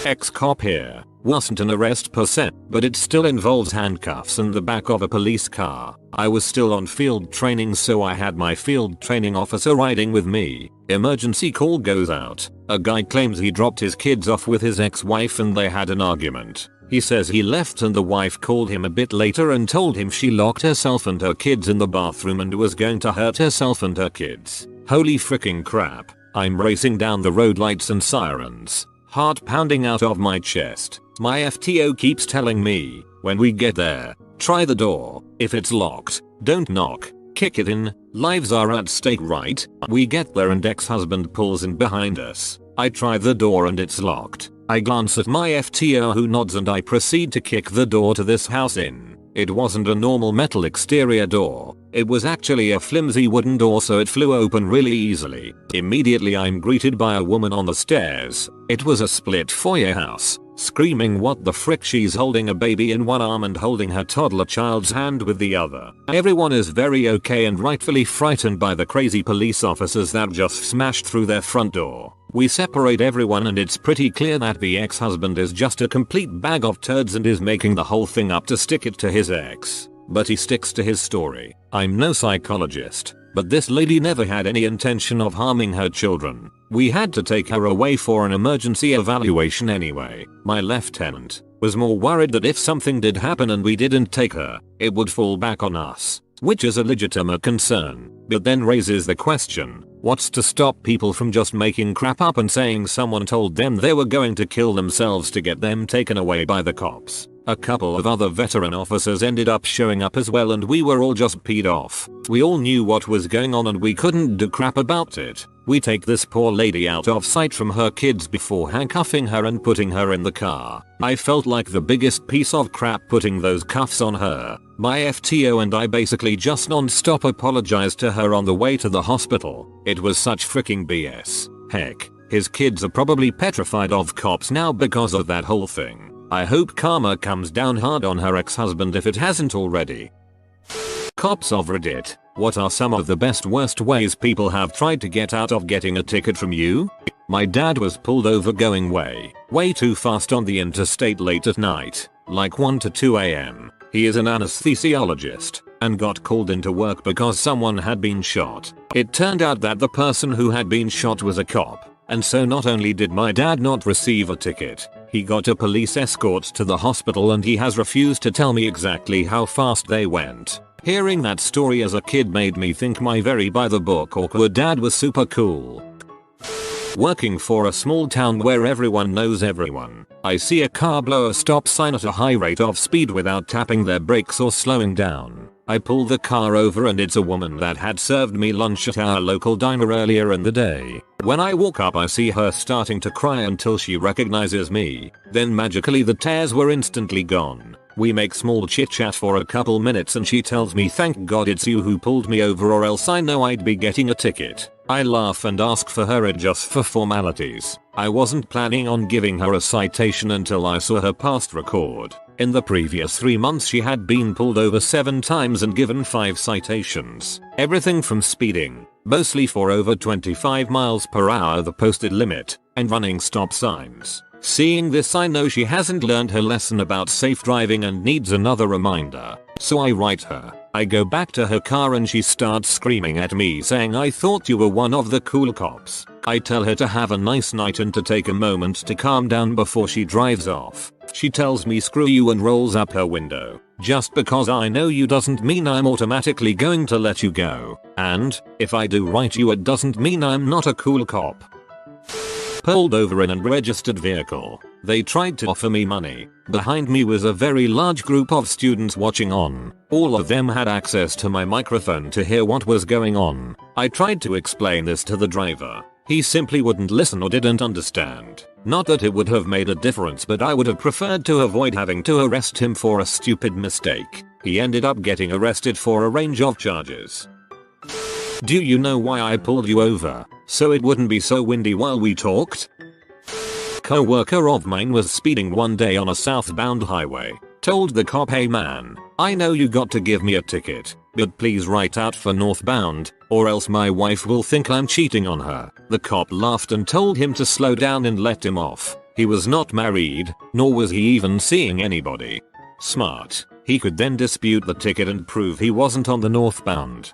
Ex-cop here. Wasn't an arrest per se, but it still involves handcuffs and the back of a police car. I was still on field training, so I had my field training officer riding with me. Emergency call goes out. A guy claims he dropped his kids off with his ex-wife and they had an argument. He says he left and the wife called him a bit later and told him she locked herself and her kids in the bathroom and was going to hurt herself and her kids. Holy freaking crap. I'm racing down the road, lights and sirens. Heart pounding out of my chest. My FTO keeps telling me, when we get there, try the door. If it's locked, don't knock. Kick it in. Lives are at stake, right? We get there and ex-husband pulls in behind us. I try the door and it's locked. I glance at my FTO who nods and I proceed to kick the door to this house in. It wasn't a normal metal exterior door. It was actually a flimsy wooden door, so it flew open really easily. Immediately I'm greeted by a woman on the stairs. It was a split foyer house. Screaming what the frick, she's holding a baby in one arm and holding her toddler child's hand with the other. Everyone is very okay and rightfully frightened by the crazy police officers that just smashed through their front door. We separate everyone and it's pretty clear that the ex-husband is just a complete bag of turds and is making the whole thing up to stick it to his ex. But he sticks to his story. I'm no psychologist, but this lady never had any intention of harming her children. We had to take her away for an emergency evaluation anyway. My lieutenant was more worried that if something did happen and we didn't take her, it would fall back on us, which is a legitimate concern, but then raises the question, what's to stop people from just making crap up and saying someone told them they were going to kill themselves to get them taken away by the cops? A couple of other veteran officers ended up showing up as well and we were all just peed off. We all knew what was going on and we couldn't do crap about it. We take this poor lady out of sight from her kids before handcuffing her and putting her in the car. I felt like the biggest piece of crap putting those cuffs on her. My FTO and I basically just non-stop apologized to her on the way to the hospital. It was such freaking BS. Heck, his kids are probably petrified of cops now because of that whole thing. I hope karma comes down hard on her ex-husband if it hasn't already. Cops of Reddit. What are some of the best worst ways people have tried to get out of getting a ticket from you? My dad was pulled over going way too fast on the interstate late at night, like 1 to 2 am. He is an anesthesiologist and got called into work because someone had been shot. It turned out that the person who had been shot was a cop. And so not only did my dad not receive a ticket, he got a police escort to the hospital and he has refused to tell me exactly how fast they went. Hearing that story as a kid made me think my very by the book awkward dad was super cool. Working for a small town where everyone knows everyone, I see a car blow a stop sign at a high rate of speed without tapping their brakes or slowing down. I pull the car over and it's a woman that had served me lunch at our local diner earlier in the day. When I walk up I see her starting to cry until she recognizes me, then magically the tears were instantly gone. We make small chit chat for a couple minutes and she tells me thank God it's you who pulled me over or else I know I'd be getting a ticket. I laugh and ask for her just for formalities. I wasn't planning on giving her a citation until I saw her past record. In the previous 3 months she had been pulled over 7 times and given 5 citations. Everything from speeding, mostly for over 25 miles per hour the posted limit, and running stop signs. Seeing this I know she hasn't learned her lesson about safe driving and needs another reminder. So I write her. I go back to her car and she starts screaming at me saying I thought you were one of the cool cops. I tell her to have a nice night and to take a moment to calm down before she drives off. She tells me screw you and rolls up her window. Just because I know you doesn't mean I'm automatically going to let you go. And, if I do write you it doesn't mean I'm not a cool cop. Pulled over in an unregistered vehicle. They tried to offer me money. Behind me was a very large group of students watching on. All of them had access to my microphone to hear what was going on. I tried to explain this to the driver. He simply wouldn't listen or didn't understand. Not that it would have made a difference, but I would have preferred to avoid having to arrest him for a stupid mistake. He ended up getting arrested for a range of charges. Do you know why I pulled you over? So it wouldn't be so windy while we talked? Co-worker of mine was speeding one day on a southbound highway. Told the cop, "Hey man, I know you got to give me a ticket, but please write out for northbound, or else my wife will think I'm cheating on her." The cop laughed and told him to slow down and let him off. He was not married, nor was he even seeing anybody. Smart. He could then dispute the ticket and prove he wasn't on the northbound.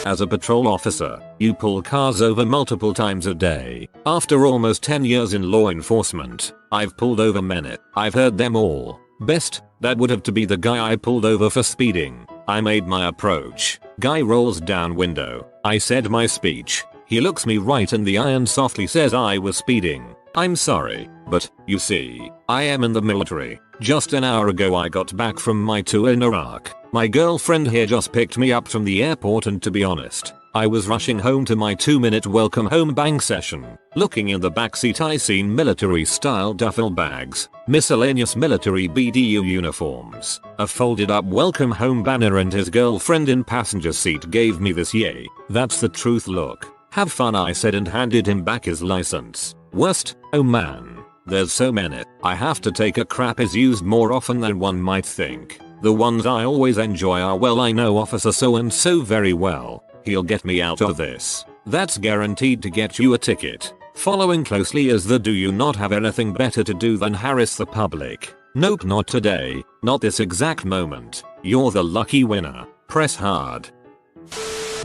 As a patrol officer, you pull cars over multiple times a day. After almost 10 years in law enforcement, I've pulled over many. I've heard them all. Best, that would have to be the guy I pulled over for speeding. I made my approach. Guy rolls down window. I said my speech. He looks me right in the eye and softly says I was speeding. "I'm sorry, but, you see, I am in the military. Just an hour ago I got back from my tour in Iraq. My girlfriend here just picked me up from the airport, and to be honest, I was rushing home to my 2-minute welcome home bang session. Looking in the backseat I seen military style duffel bags, miscellaneous military BDU uniforms, a folded up welcome home banner, and his girlfriend in passenger seat gave me this "yay, that's the truth look. Have fun," I said, and handed him back his license. Worst, oh man. There's so many. I have to take a crap is used more often than one might think. The ones I always enjoy are, "Well, I know officer so and so very well. He'll get me out of this." That's guaranteed to get you a ticket. Following closely is the "Do you not have anything better to do than harass the public?" Nope, not today. Not this exact moment. You're the lucky winner. Press hard.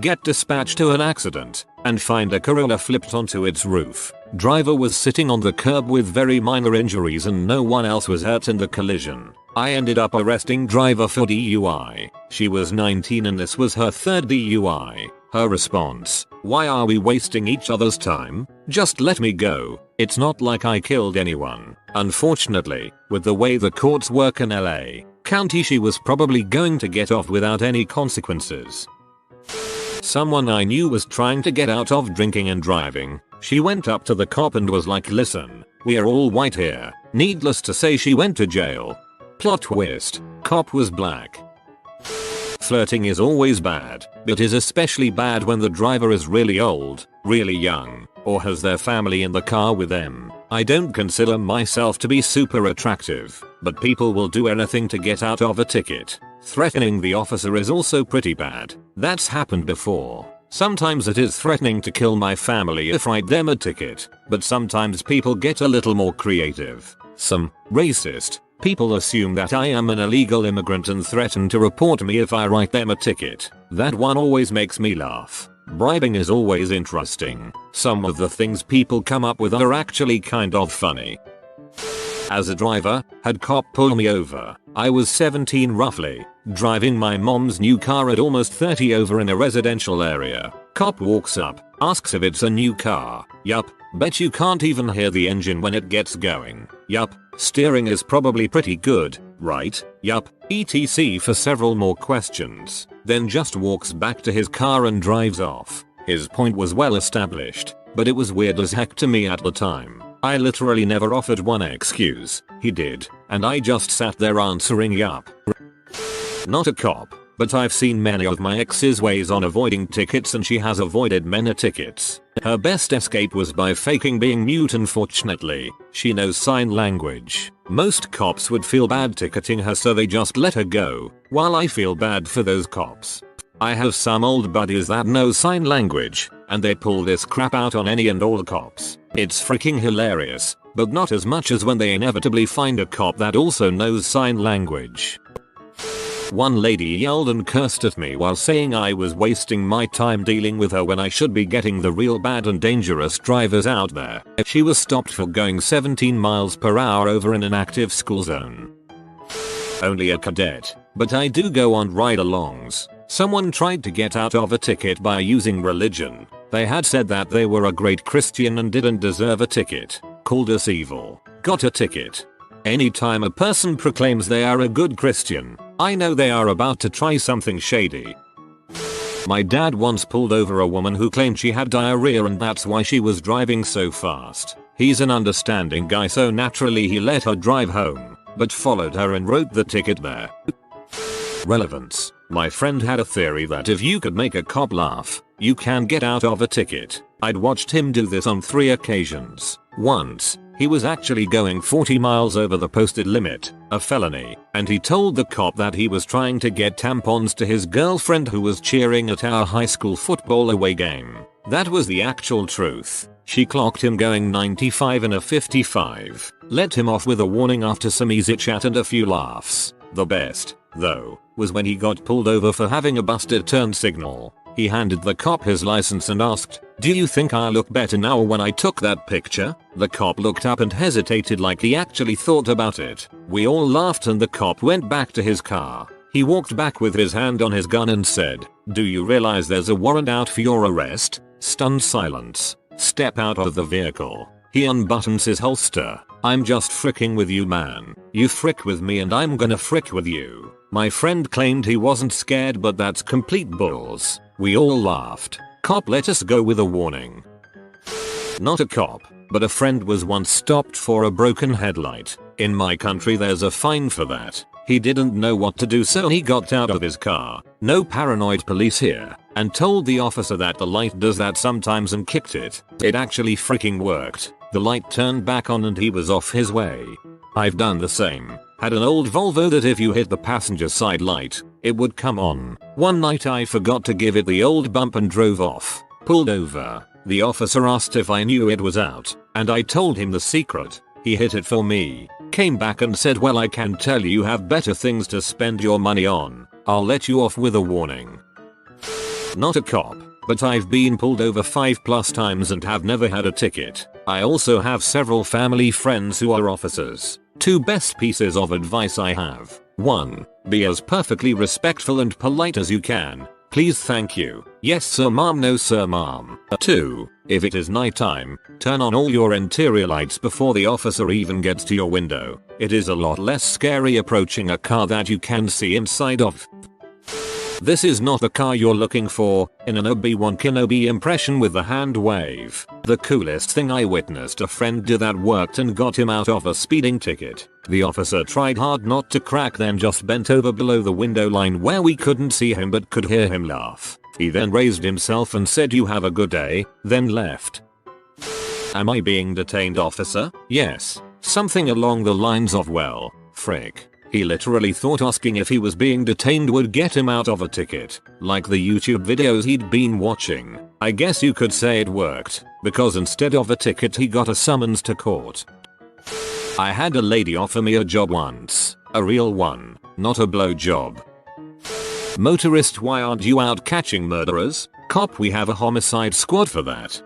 Get dispatched to an accident and find a Corolla flipped onto its roof. Driver was sitting on the curb with very minor injuries and no one else was hurt in the collision. I ended up arresting driver for DUI. She was 19 and this was her third DUI. Her response: "Why are we wasting each other's time? Just let me go. It's not like I killed anyone." Unfortunately, with the way the courts work in LA County, she was probably going to get off without any consequences. Someone I knew was trying to get out of drinking and driving. She went up to the cop and was like, "Listen, we're all white here." Needless to say, she went to jail. Plot twist: cop was black. Flirting is always bad, but is especially bad when the driver is really old, really young, or has their family in the car with them. I don't consider myself to be super attractive, but people will do anything to get out of a ticket. Threatening the officer is also pretty bad. That's happened before. Sometimes it is threatening to kill my family if I write them a ticket, but sometimes people get a little more creative. Some racist people assume that I am an illegal immigrant and threaten to report me if I write them a ticket. That one always makes me laugh. Bribing is always interesting. Some of the things people come up with are actually kind of funny. As a driver, had cop pull me over. I was 17 roughly, driving my mom's new car at almost 30 over in a residential area. Cop walks up, asks if it's a new car. Yup, bet you can't even hear the engine when it gets going. Yup, steering is probably pretty good, right? Yup, etc. for several more questions. Then just walks back to his car and drives off. His point was well established, but it was weird as heck to me at the time. I literally never offered one excuse. He did, and I just sat there answering yup. Not a cop, but I've seen many of my ex's ways on avoiding tickets, and she has avoided many tickets. Her best escape was by faking being mute. Unfortunately, she knows sign language. Most cops would feel bad ticketing her, so they just let her go, while I feel bad for those cops. I have some old buddies that know sign language, and they pull this crap out on any and all cops. It's freaking hilarious, but not as much as when they inevitably find a cop that also knows sign language. One lady yelled and cursed at me while saying I was wasting my time dealing with her when I should be getting the real bad and dangerous drivers out there. She was stopped for going 17 miles per hour over in an active school zone. Only a cadet, but I do go on ride-alongs. Someone tried to get out of a ticket by using religion. They had said that they were a great Christian and didn't deserve a ticket. Called us evil. Got a ticket. Anytime a person proclaims they are a good Christian, I know they are about to try something shady. My dad once pulled over a woman who claimed she had diarrhea and that's why she was driving so fast. He's an understanding guy, so naturally he let her drive home, but followed her and wrote the ticket there. Relevance. My friend had a theory that if you could make a cop laugh, you can get out of a ticket. I'd watched him do this on 3 occasions. Once, he was actually going 40 miles over the posted limit, a felony, and he told the cop that he was trying to get tampons to his girlfriend who was cheering at our high school football away game. That was the actual truth. She clocked him going 95 in a 55, let him off with a warning after some easy chat and a few laughs. The best, though, was when he got pulled over for having a busted turn signal. He handed the cop his license and asked, "Do you think I look better now when I took that picture?" The cop looked up and hesitated like he actually thought about it. We all laughed and the cop went back to his car. He walked back with his hand on his gun and said, "Do you realize there's a warrant out for your arrest?" Stunned silence. Step out of the vehicle. He unbuttons his holster. "I'm just fricking with you, man. You frick with me and I'm gonna frick with you." My friend claimed he wasn't scared, but that's complete balls. We all laughed. Cop let us go with a warning. Not a cop, but a friend was once stopped for a broken headlight. In my country there's a fine for that. He didn't know what to do, so he got out of his car, no paranoid police here, and told the officer that the light does that sometimes and kicked it. It actually freaking worked. The light turned back on and he was off his way. I've done the same. Had an old Volvo that if you hit the passenger side light, it would come on. One night I forgot to give it the old bump and drove off. Pulled over. The officer asked if I knew it was out, and I told him the secret. He hit it for me. Came back and said, "Well, I can tell you have better things to spend your money on. I'll let you off with a warning." Not a cop, but I've been pulled over 5+ times and have never had a ticket. I also have several family friends who are officers. 2 best pieces of advice I have. 1. Be as perfectly respectful and polite as you can. Please, thank you. Yes sir ma'am, no sir ma'am. 2. If it is nighttime, turn on all your interior lights before the officer even gets to your window. It is a lot less scary approaching a car that you can see inside of. This is not the car you're looking for, in an Obi-Wan Kenobi impression with the hand wave. The coolest thing I witnessed a friend do that worked and got him out of a speeding ticket. The officer tried hard not to crack, then just bent over below the window line where we couldn't see him but could hear him laugh. He then raised himself and said, "You have a good day," then left. Am I being detained, officer? Yes. Something along the lines of, "Well, frick." He literally thought asking if he was being detained would get him out of a ticket, like the YouTube videos he'd been watching. I guess you could say it worked, because instead of a ticket he got a summons to court. I had a lady offer me a job once, a real one, not a blow job. Motorist, why aren't you out catching murderers? Cop, we have a homicide squad for that.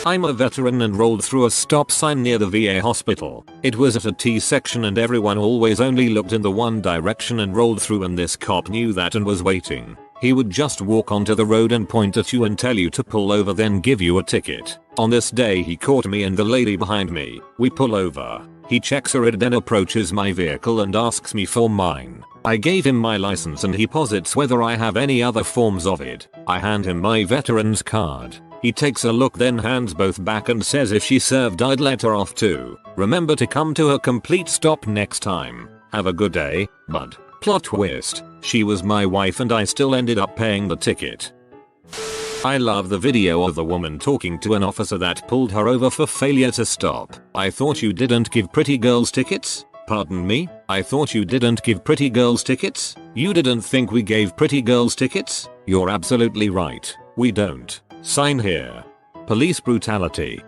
I'm a veteran and rolled through a stop sign near the VA hospital. It was at a T section and everyone always only looked in the one direction and rolled through, and this cop knew that and was waiting. He would just walk onto the road and point at you and tell you to pull over, then give you a ticket. On this day he caught me and the lady behind me. We pull over. He checks her ID, then approaches my vehicle and asks me for mine. I gave him my license and he posits whether I have any other forms of it. I hand him my veteran's card. He takes a look, then hands both back and says if she served I'd let her off too. Remember to come to a complete stop next time. Have a good day, bud. Plot twist. She was my wife and I still ended up paying the ticket. I love the video of the woman talking to an officer that pulled her over for failure to stop. "I thought you didn't give pretty girls tickets?" Pardon me? I thought you didn't give pretty girls tickets? You didn't think we gave pretty girls tickets? You're absolutely right. We don't. Sign here. Police brutality.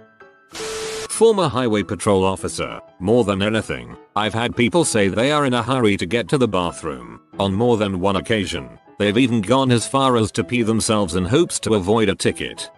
Former highway patrol officer. More than anything, I've had people say they are in a hurry to get to the bathroom. On more than one occasion, they've even gone as far as to pee themselves in hopes to avoid a ticket.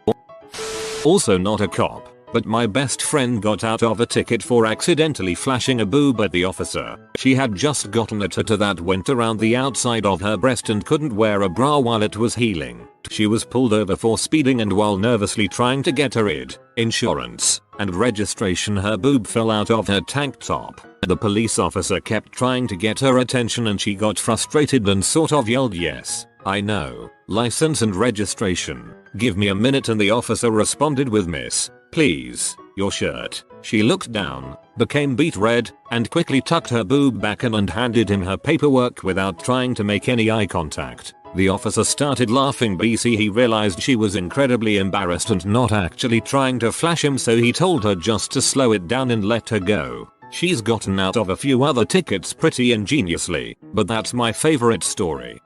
Also not a cop, but my best friend got out of a ticket for accidentally flashing a boob at the officer. She had just gotten a tattoo that went around the outside of her breast and couldn't wear a bra while it was healing. She was pulled over for speeding, and while nervously trying to get her ID, insurance, and registration, her boob fell out of her tank top. The police officer kept trying to get her attention and she got frustrated and sort of yelled, "Yes, I know. License and registration. Give me a minute, and the officer responded with, "Miss, please, your shirt." She looked down, became beet red, and quickly tucked her boob back in and handed him her paperwork without trying to make any eye contact. The officer started laughing, but he realized she was incredibly embarrassed and not actually trying to flash him, so he told her just to slow it down and let her go. She's gotten out of a few other tickets pretty ingeniously, but that's my favorite story.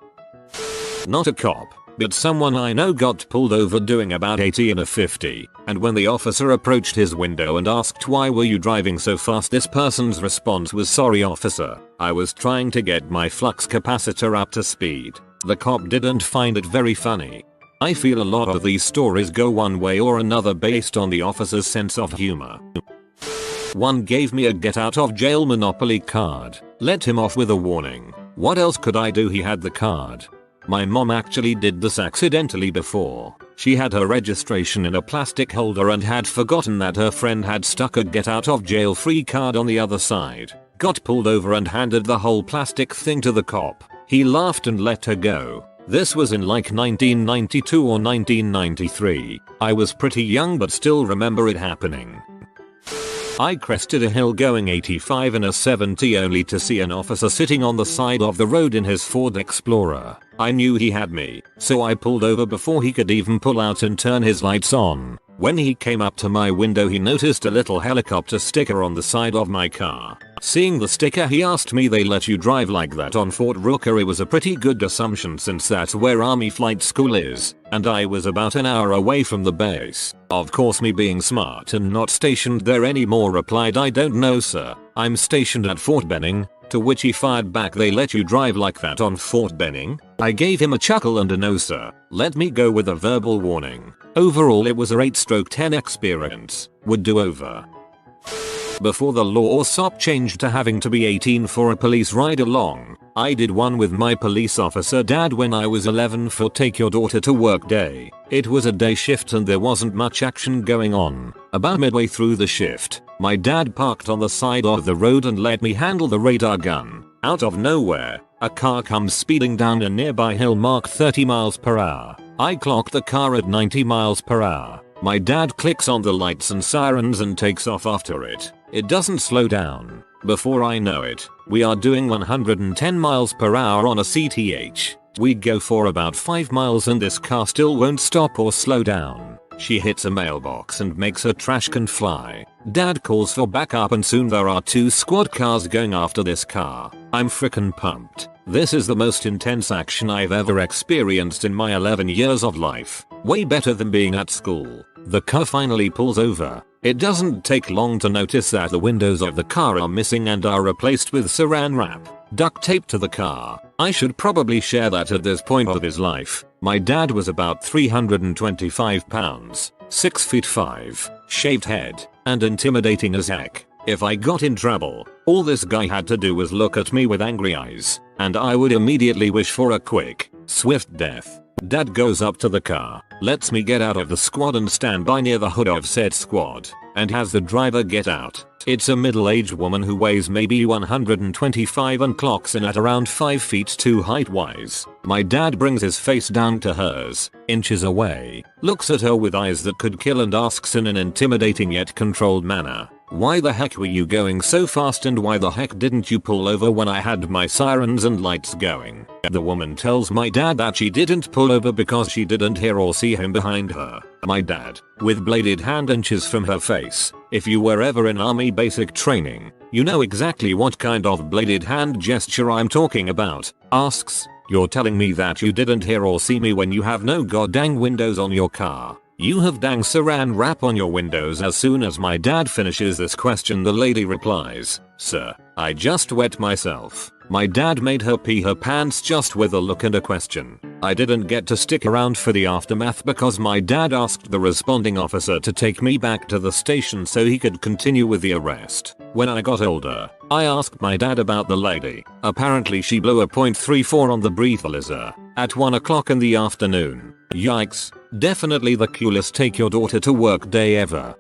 Not a cop, but someone I know got pulled over doing about 80 in a 50, and when the officer approached his window and asked, "Why were you driving so fast?" this person's response was, "Sorry officer, I was trying to get my flux capacitor up to speed." The cop didn't find it very funny. I feel a lot of these stories go one way or another based on the officer's sense of humor. One gave me a get out of jail Monopoly card. Let him off with a warning. What else could I do? He had the card. My mom actually did this accidentally before. She had her registration in a plastic holder and had forgotten that her friend had stuck a get out of jail free card on the other side. Got pulled over and handed the whole plastic thing to the cop. He laughed and let her go. This was in like 1992 or 1993. I was pretty young but still remember it happening. I crested a hill going 85 in a 70 only to see an officer sitting on the side of the road in his Ford Explorer. I knew he had me, so I pulled over before he could even pull out and turn his lights on. When he came up to my window, he noticed a little helicopter sticker on the side of my car. Seeing the sticker, he asked me, "They let you drive like that on Fort Rookery?" It was a pretty good assumption since that's where Army Flight School is, and I was about an hour away from the base. Of course, me being smart and not stationed there anymore, replied, "I don't know sir, I'm stationed at Fort Benning." To which he fired back, "They let you drive like that on Fort Benning?" I gave him a chuckle and a "No sir, let me go" with a verbal warning. Overall it was a 8/10 experience. Would do over. Before the law or SOP changed to having to be 18 for a police ride along, I did one with my police officer dad when I was 11 for Take Your Daughter to Work Day. It was a day shift and there wasn't much action going on. About midway through the shift, my dad parked on the side of the road and let me handle the radar gun. Out of nowhere, a car comes speeding down a nearby hill marked 30 miles per hour. I clocked the car at 90 miles per hour. My dad clicks on the lights and sirens and takes off after it. It doesn't slow down. Before I know it, we are doing 110 miles per hour on a CTH. We go for about 5 miles and this car still won't stop or slow down. She hits a mailbox and makes her trash can fly. Dad calls for backup and soon there are 2 squad cars going after this car. I'm frickin' pumped. This is the most intense action I've ever experienced in my 11 years of life. Way better than being at school. The car finally pulls over. It doesn't take long to notice that the windows of the car are missing and are replaced with saran wrap, duct tape to the car. I should probably share that at this point of his life, my dad was about 325 pounds, 6 feet 5, shaved head, and intimidating as heck. If I got in trouble, all this guy had to do was look at me with angry eyes, and I would immediately wish for a quick, swift death. Dad goes up to the car, lets me get out of the squad and stand by near the hood of said squad, and has the driver get out. It's a middle-aged woman who weighs maybe 125 and clocks in at around 5 feet 2 height-wise. My dad brings his face down to hers, inches away, looks at her with eyes that could kill and asks in an intimidating yet controlled manner, "Why the heck were you going so fast and why the heck didn't you pull over when I had my sirens and lights going?" The woman tells my dad that she didn't pull over because she didn't hear or see him behind her. My dad, with bladed hand inches from her face, if you were ever in army basic training, you know exactly what kind of bladed hand gesture I'm talking about, asks, "You're telling me that you didn't hear or see me when you have no goddamn windows on your car? You have dang saran wrap on your windows." As soon as my dad finishes this question, the lady replies, "Sir, I just wet myself." My dad made her pee her pants just with a look and a question. I didn't get to stick around for the aftermath because my dad asked the responding officer to take me back to the station so he could continue with the arrest. When I got older, I asked my dad about the lady. Apparently she blew a .34 on the breathalyzer at 1 o'clock in the afternoon. Yikes. Definitely the coolest Take Your Daughter to Work day ever.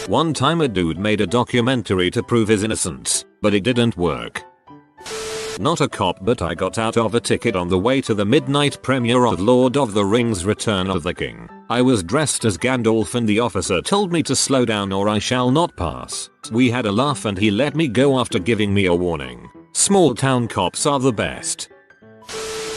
One time a dude made a documentary to prove his innocence, but it didn't work. Not a cop, but I got out of a ticket on the way to the midnight premiere of Lord of the Rings: Return of the King. I was dressed as Gandalf and the officer told me to slow down or I shall not pass. We had a laugh and he let me go after giving me a warning. Small town cops are the best.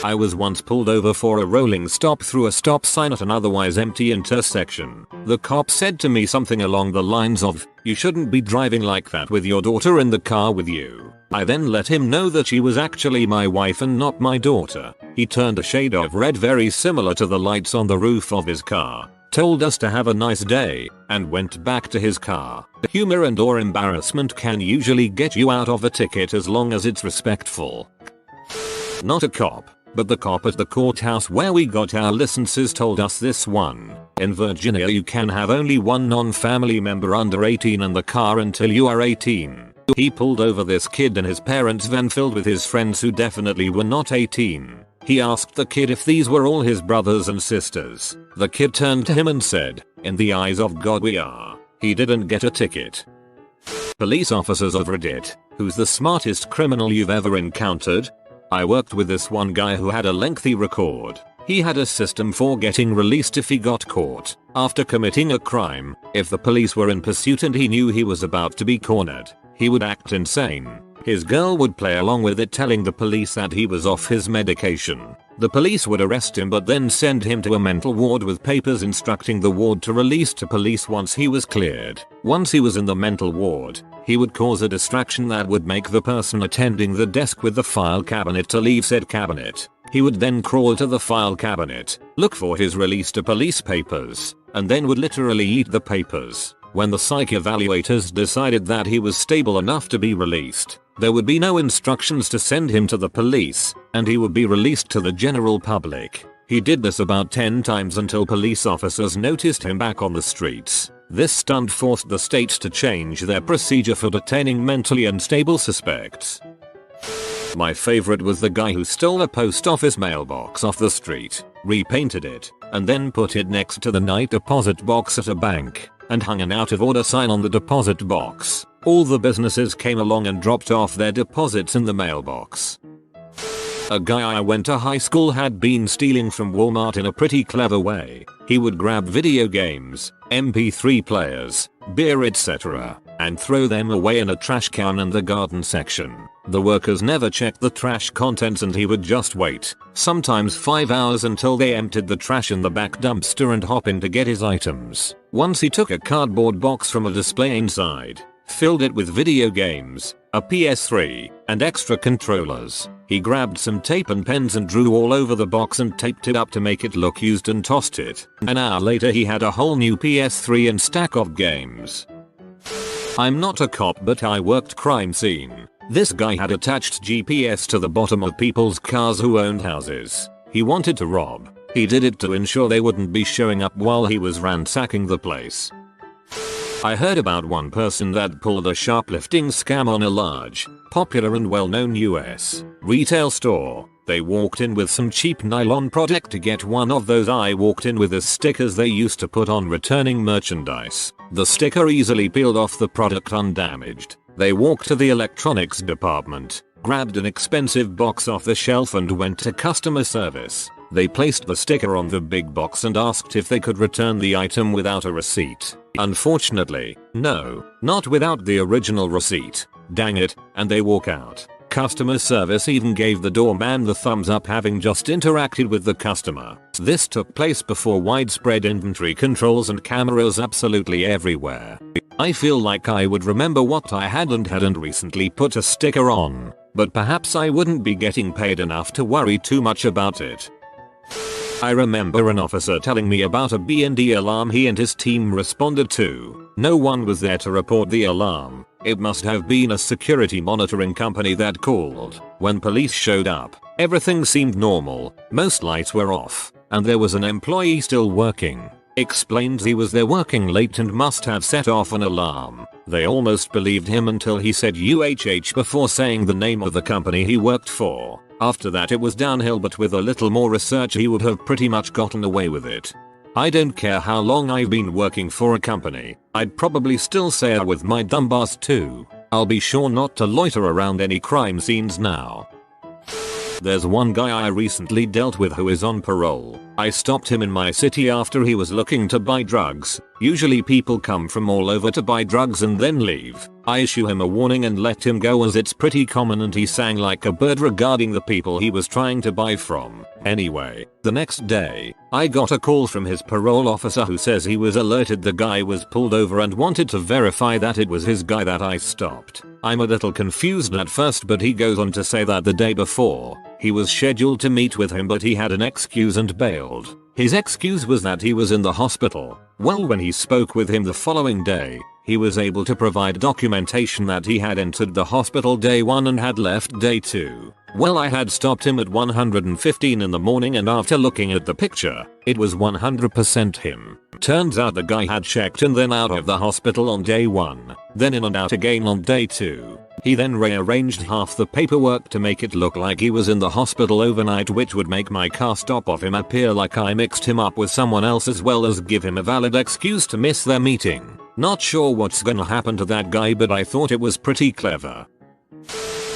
I was once pulled over for a rolling stop through a stop sign at an otherwise empty intersection. The cop said to me something along the lines of, "You shouldn't be driving like that with your daughter in the car with you." I then let him know that she was actually my wife and not my daughter. He turned a shade of red very similar to the lights on the roof of his car, told us to have a nice day, and went back to his car. Humor and or embarrassment can usually get you out of a ticket as long as it's respectful. Not a cop, but the cop at the courthouse where we got our licenses told us this one. In Virginia you can have only one non-family member under 18 in the car until you are 18. He pulled over this kid in his parents' van filled with his friends who definitely were not 18. He asked the kid if these were all his brothers and sisters. The kid turned to him and said, "In the eyes of God we are." He didn't get a ticket. Police officers of Reddit, who's the smartest criminal you've ever encountered? I worked with this one guy who had a lengthy record. He had a system for getting released if he got caught after committing a crime. If the police were in pursuit and he knew he was about to be cornered, he would act insane. His girl would play along with it, telling the police that he was off his medication. The police would arrest him but then send him to a mental ward with papers instructing the ward to release to police once he was cleared. Once he was in the mental ward, he would cause a distraction that would make the person attending the desk with the file cabinet to leave said cabinet. He would then crawl to the file cabinet, look for his release to police papers, and then would literally eat the papers. When the psych evaluators decided that he was stable enough to be released, there would be no instructions to send him to the police, and he would be released to the general public. He did this about 10 times until police officers noticed him back on the streets. This stunt forced the state to change their procedure for detaining mentally unstable suspects. My favorite was the guy who stole a post office mailbox off the street, repainted it, and then put it next to the night deposit box at a bank, and hung an out of order sign on the deposit box. All the businesses came along and dropped off their deposits in the mailbox. A guy I went to high school had been stealing from Walmart in a pretty clever way. He would grab video games, MP3 players, beer etc., and throw them away in a trash can in the garden section. The workers never checked the trash contents and he would just wait, sometimes 5 hours, until they emptied the trash in the back dumpster and hop in to get his items. Once he took a cardboard box from a display inside, filled it with video games, a PS3, and extra controllers. He grabbed some tape and pens and drew all over the box and taped it up to make it look used and tossed it. An hour later he had a whole new PS3 and stack of games. I'm not a cop, but I worked crime scene. This guy had attached GPS to the bottom of people's cars who owned houses he wanted to rob. He did it to ensure they wouldn't be showing up while he was ransacking the place. I heard about one person that pulled a shoplifting scam on a large, popular and well-known US retail store. They walked in with some cheap nylon product to get one of those "I walked in with the" stickers they used to put on returning merchandise. The sticker easily peeled off the product undamaged. They walked to the electronics department, grabbed an expensive box off the shelf and went to customer service. They placed the sticker on the big box and asked if they could return the item without a receipt. Unfortunately, no, not without the original receipt. Dang it, and they walk out. Customer service even gave the doorman the thumbs up, having just interacted with the customer. This took place before widespread inventory controls and cameras absolutely everywhere. I feel like I would remember what I had and hadn't recently put a sticker on, but perhaps I wouldn't be getting paid enough to worry too much about it. I remember an officer telling me about a B&D alarm he and his team responded to. No one was there to report the alarm. It must have been a security monitoring company that called. When police showed up, everything seemed normal. Most lights were off, and there was an employee still working. Explained he was there working late and must have set off an alarm. They almost believed him until he said UHH before saying the name of the company he worked for. After that it was downhill, but with a little more research he would have pretty much gotten away with it. I don't care how long I've been working for a company, I'd probably still say it with my dumb ass too. I'll be sure not to loiter around any crime scenes now. There's one guy I recently dealt with who is on parole. I stopped him in my city after he was looking to buy drugs. Usually people come from all over to buy drugs and then leave. I issue him a warning and let him go as it's pretty common, and he sang like a bird regarding the people he was trying to buy from. Anyway, the next day, I got a call from his parole officer who says he was alerted the guy was pulled over and wanted to verify that it was his guy that I stopped. I'm a little confused at first, but he goes on to say that the day before, he was scheduled to meet with him but he had an excuse and bailed. His excuse was that he was in the hospital. Well, when he spoke with him the following day, he was able to provide documentation that he had entered the hospital day 1 and had left day 2. Well, I had stopped him at 1:15 in the morning, and after looking at the picture, it was 100% him. Turns out the guy had checked in then out of the hospital on day 1, then in and out again on day 2. He then rearranged half the paperwork to make it look like he was in the hospital overnight, which would make my car stop off him appear like I mixed him up with someone else, as well as give him a valid excuse to miss their meeting. Not sure what's gonna happen to that guy, but I thought it was pretty clever.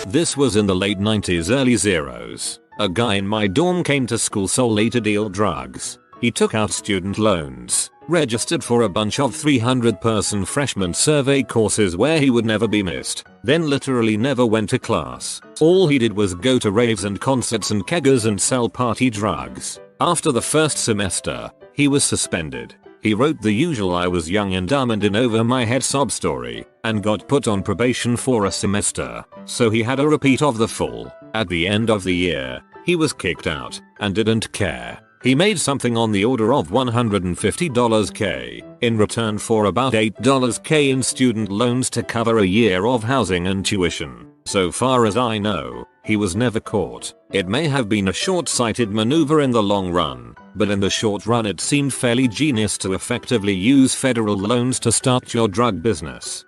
This was in the late 90s, early zeros. A guy in my dorm came to school solely to deal drugs. He took out student loans, registered for a bunch of 300-person freshman survey courses where he would never be missed, then literally never went to class. All he did was go to raves and concerts and keggers and sell party drugs. After the first semester, he was suspended. He wrote the usual "I was young and dumb and in over my head" sob story, and got put on probation for a semester, so he had a repeat of the full. At the end of the year, he was kicked out, and didn't care. He made something on the order of $150K in return for about $8K in student loans to cover a year of housing and tuition. So far as I know, he was never caught. It may have been a short-sighted maneuver in the long run, but in the short run it seemed fairly genius to effectively use federal loans to start your drug business.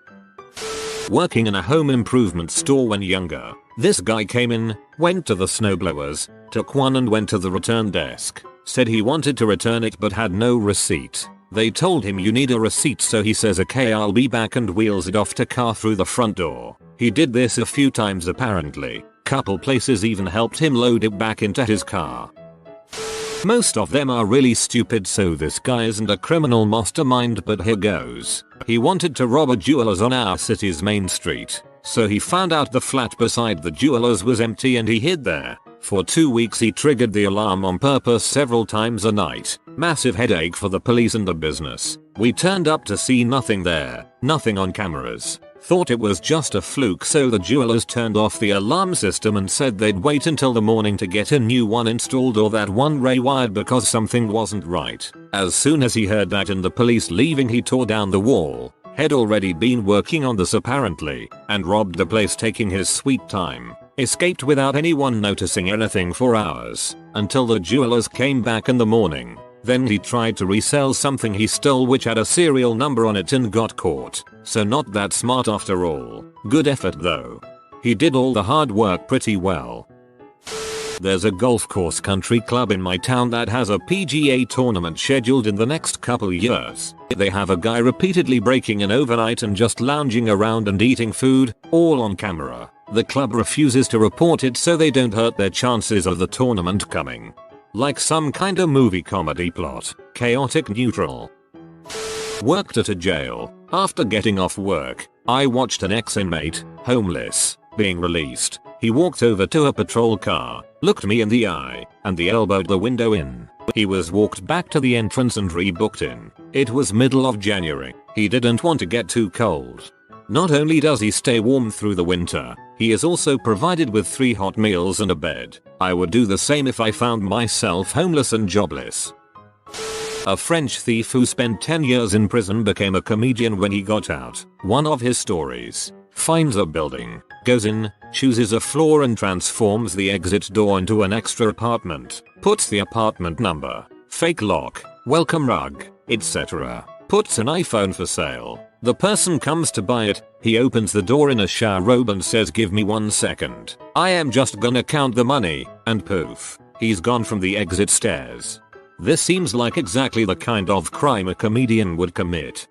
Working in a home improvement store when younger, this guy came in, went to the snowblowers, took one and went to the return desk. Said he wanted to return it but had no receipt. They told him you need a receipt, so he says okay, I'll be back, and wheels it off to car through the front door. He did this a few times apparently. Couple places even helped him load it back into his car. Most of them are really stupid, so this guy isn't a criminal mastermind, but here goes. He wanted to rob a jeweler's on our city's main street, so he found out the flat beside the jeweler's was empty and he hid there. For 2 weeks he triggered the alarm on purpose several times a night. Massive headache for the police and the business. We turned up to see nothing there, nothing on cameras. Thought it was just a fluke, so the jewelers turned off the alarm system and said they'd wait until the morning to get a new one installed, or that one rewired because something wasn't right. As soon as he heard that and the police leaving, he tore down the wall. Had already been working on this apparently, and robbed the place, taking his sweet time. Escaped without anyone noticing anything for hours, until the jewelers came back in the morning. Then he tried to resell something he stole which had a serial number on it and got caught. So not that smart after all. Good effort though. He did all the hard work pretty well. There's a golf course country club in my town that has a PGA tournament scheduled in the next couple years. They have a guy repeatedly breaking in overnight and just lounging around and eating food, all on camera. The club refuses to report it so they don't hurt their chances of the tournament coming. Like some kinda movie comedy plot. Chaotic neutral. Worked at a jail. After getting off work, I watched an ex-inmate, homeless, being released. He walked over to a patrol car, looked me in the eye, and the elbowed the window in. He was walked back to the entrance and rebooked in. It was middle of January. He didn't want to get too cold. Not only does he stay warm through the winter, he is also provided with 3 hot meals and a bed. I would do the same if I found myself homeless and jobless. A French thief who spent 10 years in prison became a comedian when he got out. One of his stories: finds a building, goes in, chooses a floor and transforms the exit door into an extra apartment, puts the apartment number, fake lock, welcome rug, etc. Puts an iPhone for sale. The person comes to buy it, he opens the door in a shower robe and says, "Give me 1 second. I am just gonna count the money," and poof, he's gone from the exit stairs. This seems like exactly the kind of crime a comedian would commit.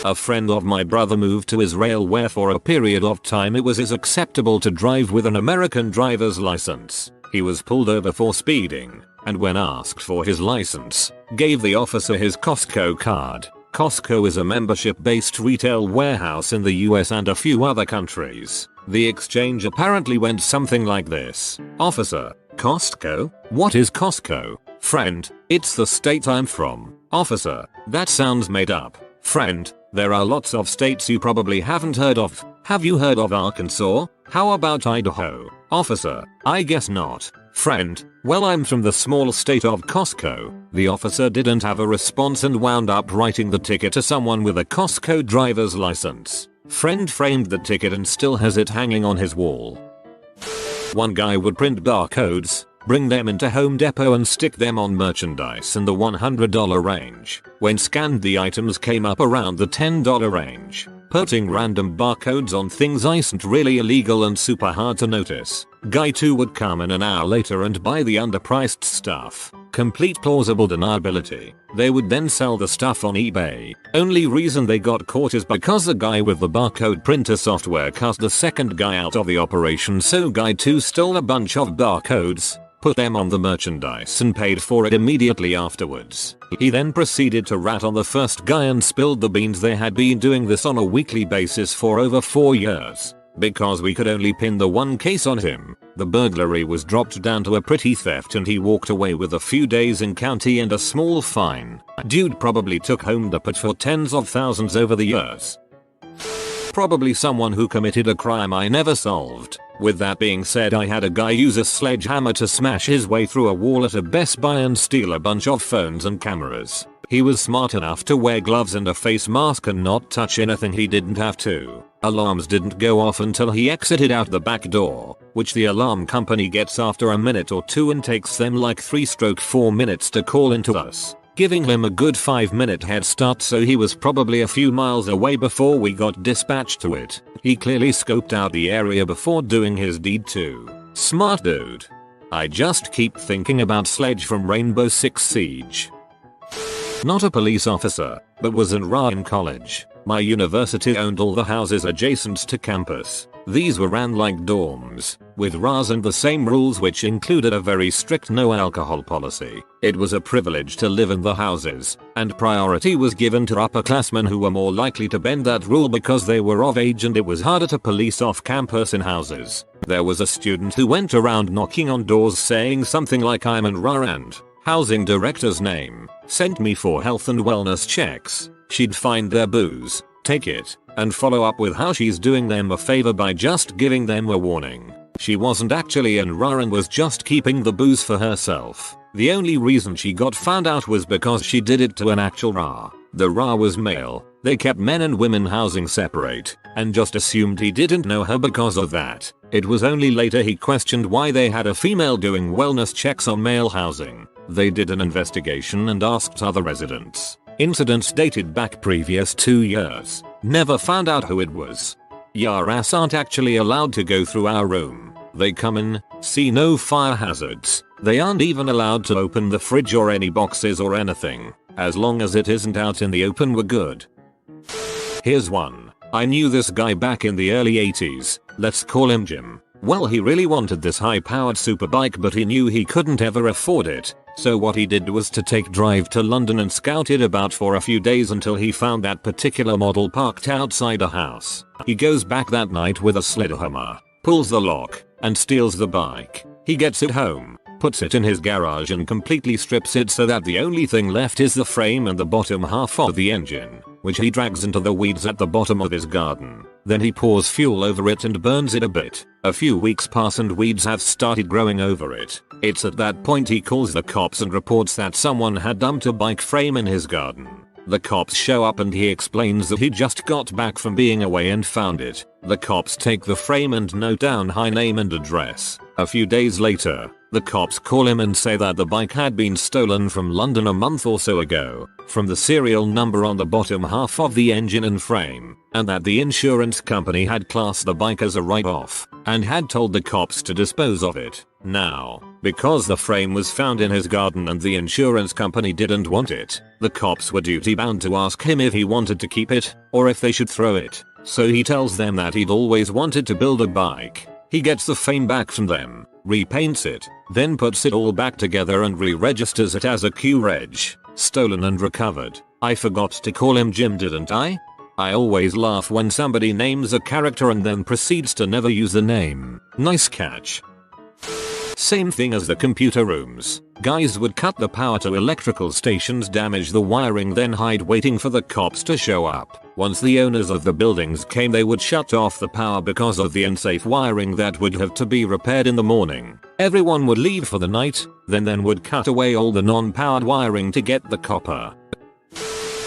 A friend of my brother moved to Israel where for a period of time it was acceptable to drive with an American driver's license. He was pulled over for speeding, and when asked for his license, gave the officer his Costco card. Costco is a membership-based retail warehouse in the US and a few other countries. The exchange apparently went something like this. Officer, Costco? What is Costco? Friend, it's the state I'm from. Officer, that sounds made up. Friend, there are lots of states you probably haven't heard of. Have you heard of Arkansas? How about Idaho? Officer, I guess not. Friend, well I'm from the small state of Costco. The officer didn't have a response and wound up writing the ticket to someone with a Costco driver's license. Friend framed the ticket and still has it hanging on his wall. One guy would print barcodes, bring them into Home Depot and stick them on merchandise in the $100 range. When scanned the items came up around the $10 range. Putting random barcodes on things isn't really illegal and super hard to notice. Guy 2 would come in an hour later and buy the underpriced stuff. Complete plausible deniability. They would then sell the stuff on eBay. Only reason they got caught is because the guy with the barcode printer software cut the second guy out of the operation, so Guy 2 stole a bunch of barcodes, put them on the merchandise and paid for it immediately afterwards. He then proceeded to rat on the first guy and spilled the beans. They had been doing this on a weekly basis for over 4 years. Because we could only pin the one case on him, the burglary was dropped down to a petty theft and he walked away with a few days in county and a small fine. Dude probably took home the pot for tens of thousands over the years. Probably someone who committed a crime I never solved. With that being said, I had a guy use a sledgehammer to smash his way through a wall at a Best Buy and steal a bunch of phones and cameras. He was smart enough to wear gloves and a face mask and not touch anything he didn't have to. Alarms didn't go off until he exited out the back door, which the alarm company gets after a minute or two and takes them like 3-4 minutes to call into us, giving him a good 5-minute head start, so he was probably a few miles away before we got dispatched to it. He clearly scoped out the area before doing his deed too. Smart dude. I just keep thinking about Sledge from Rainbow Six Siege. Not a police officer, but was in RA in college. My university owned all the houses adjacent to campus. These were ran like dorms, with RAs and the same rules, which included a very strict no alcohol policy. It was a privilege to live in the houses, and priority was given to upperclassmen who were more likely to bend that rule because they were of age and it was harder to police off campus in houses. There was a student who went around knocking on doors saying something like, "I'm in RA and housing director's name sent me for health and wellness checks." She'd find their booze, take it, and follow up with how she's doing them a favor by just giving them a warning. She wasn't actually in RA and was just keeping the booze for herself. The only reason she got found out was because she did it to an actual RA. The RA was male, they kept men and women housing separate, and just assumed he didn't know her because of that. It was only later he questioned why they had a female doing wellness checks on male housing. They did an investigation and asked other residents. Incidents dated back previous 2 years. Never found out who it was. Your ass aren't actually allowed to go through our room. They come in, see no fire hazards. They aren't even allowed to open the fridge or any boxes or anything. As long as it isn't out in the open, we're good. Here's one. I knew this guy back in the early 80s. Let's call him Jim. Well, he really wanted this high-powered superbike, but he knew he couldn't ever afford it. So what he did was to take drive to London and scout it about for a few days until he found that particular model parked outside a house. He goes back that night with a sledgehammer, pulls the lock, and steals the bike. He gets it home, puts it in his garage and completely strips it so that the only thing left is the frame and the bottom half of the engine, which he drags into the weeds at the bottom of his garden. Then he pours fuel over it and burns it a bit. A few weeks pass and weeds have started growing over it. It's at that point he calls the cops and reports that someone had dumped a bike frame in his garden. The cops show up and he explains that he just got back from being away and found it. The cops take the frame and note down high name and address. A few days later, the cops call him and say that the bike had been stolen from London a month or so ago, from the serial number on the bottom half of the engine and frame, and that the insurance company had classed the bike as a write-off, and had told the cops to dispose of it. Now, Because the frame was found in his garden and the insurance company didn't want it, the cops were duty bound to ask him if he wanted to keep it, or if they should throw it. So he tells them that he'd always wanted to build a bike. He gets the frame back from them, repaints it, then puts it all back together and re-registers it as a Q-Reg. Stolen and recovered. I forgot to call him Jim, didn't I? I always laugh when somebody names a character and then proceeds to never use the name. Nice catch. Same thing as the computer rooms. Guys would cut the power to electrical stations, damage the wiring, then hide waiting for the cops to show up. Once the owners of the buildings came, they would shut off the power because of the unsafe wiring that would have to be repaired in the morning. Everyone would leave for the night, then would cut away all the non-powered wiring to get the copper.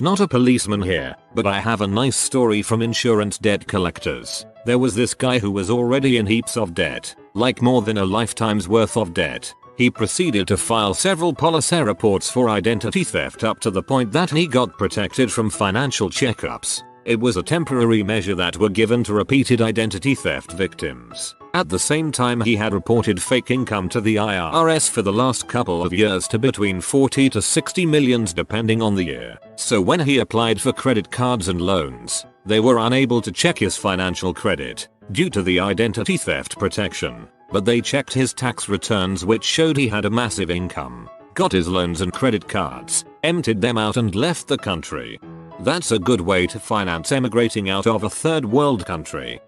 Not a policeman here, but I have a nice story from insurance debt collectors. There was this guy who was already in heaps of debt, like more than a lifetime's worth of debt. He proceeded to file several policy reports for identity theft up to the point that he got protected from financial checkups. It was a temporary measure that were given to repeated identity theft victims. At the same time, he had reported fake income to the IRS for the last couple of years to between 40 to 60 millions depending on the year. So when he applied for credit cards and loans, they were unable to check his financial credit due to the identity theft protection. But they checked his tax returns, which showed he had a massive income, got his loans and credit cards, emptied them out and left the country. That's a good way to finance emigrating out of a third world country.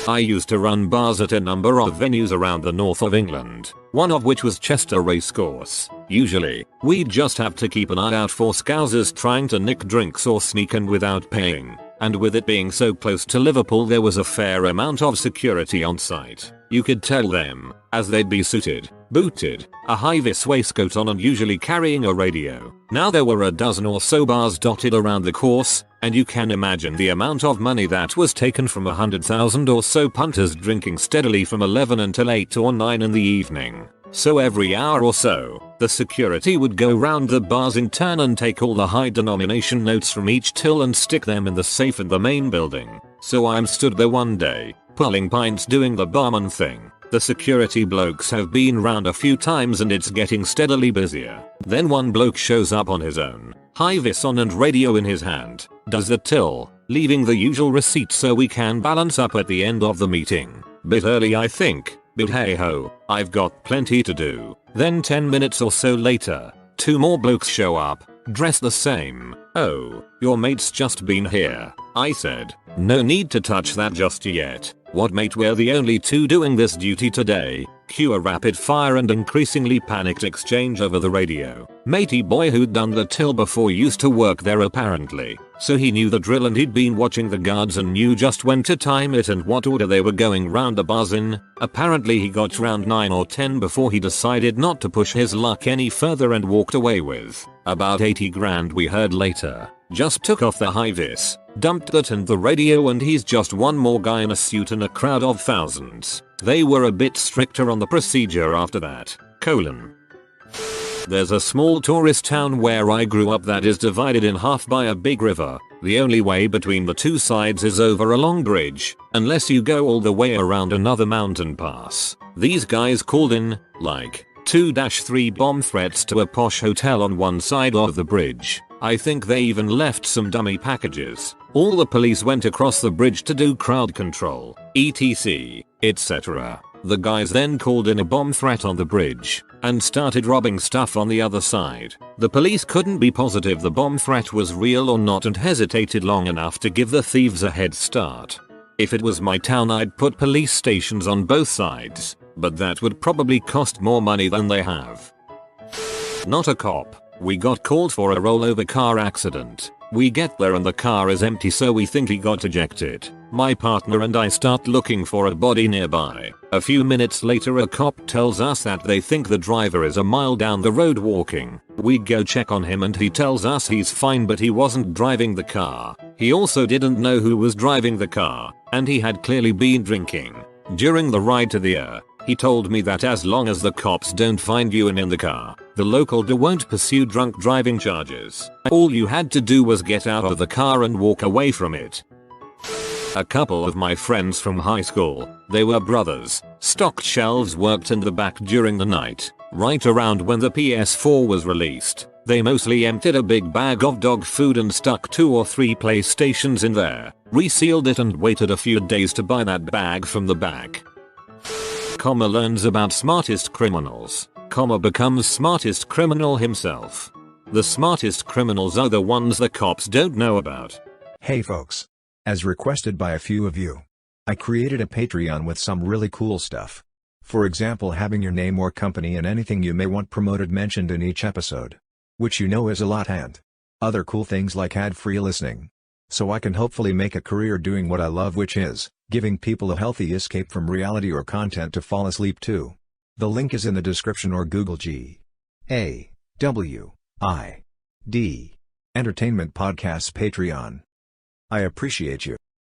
I used to run bars at a number of venues around the north of England, one of which was Chester Racecourse. Usually, we'd just have to keep an eye out for scousers trying to nick drinks or sneak in without paying. And with it being so close to Liverpool, there was a fair amount of security on site. You could tell them, as they'd be suited, booted, a high-vis waistcoat on and usually carrying a radio. Now there were a dozen or so bars dotted around the course, and you can imagine the amount of money that was taken from 100,000 or so punters drinking steadily from 11 until 8 or 9 in the evening. So every hour or so, the security would go round the bars in turn and take all the high denomination notes from each till and stick them in the safe in the main building. So I'm stood there one day, pulling pints doing the barman thing. The security blokes have been round a few times and it's getting steadily busier. Then one bloke shows up on his own, high-vis on and radio in his hand, does the till, leaving the usual receipt so we can balance up at the end of the meeting. Bit early I think, but hey ho, I've got plenty to do. Then 10 minutes or so later, 2 more blokes show up, dressed the same. "Oh, your mate's just been here," I said. "No need to touch that just yet. What mate, we're the only 2 doing this duty today." Cue a rapid fire and increasingly panicked exchange over the radio. Matey boy who'd done the till before used to work there apparently, so he knew the drill and he'd been watching the guards and knew just when to time it and what order they were going round the bars in. Apparently he got round 9 or 10 before he decided not to push his luck any further and walked away with about 80 grand, we heard later. Just took off the high-vis, dumped that and the radio, and he's just one more guy in a suit in a crowd of thousands. They were a bit stricter on the procedure after that. There's a small tourist town where I grew up that is divided in half by a big river. The only way between the two sides is over a long bridge, unless you go all the way around another mountain pass. These guys called in, like, 2-3 bomb threats to a posh hotel on one side of the bridge. I think they even left some dummy packages. All the police went across the bridge to do crowd control, etc., etc. The guys then called in a bomb threat on the bridge and started robbing stuff on the other side. The police couldn't be positive the bomb threat was real or not and hesitated long enough to give the thieves a head start. If it was my town, I'd put police stations on both sides, but that would probably cost more money than they have. Not a cop. We got called for a rollover car accident. We get there and the car is empty, so we think he got ejected. My partner and I start looking for a body nearby. A few minutes later a cop tells us that they think the driver is a mile down the road walking. We go check on him and he tells us he's fine, but he wasn't driving the car. He also didn't know who was driving the car, and he had clearly been drinking. During the ride to the he told me that as long as the cops don't find you in the car, the local won't pursue drunk driving charges. All you had to do was get out of the car and walk away from it. A couple of my friends from high school, they were brothers, stocked shelves worked in the back during the night, right around when the PS4 was released. They mostly emptied a big bag of dog food and stuck 2 or 3 PlayStations in there, resealed it and waited a few days to buy that bag from the back. Comma learns about smartest criminals, comma becomes smartest criminal himself. The smartest criminals are the ones the cops don't know about. Hey folks. As requested by a few of you, I created a Patreon with some really cool stuff. For example, having your name or company and anything you may want promoted mentioned in each episode. Which you know is a lot, and other cool things like ad-free listening. So I can hopefully make a career doing what I love, which is giving people a healthy escape from reality or content to fall asleep to. The link is in the description or Google G-A-W-I-D. Entertainment Podcasts Patreon. I appreciate you.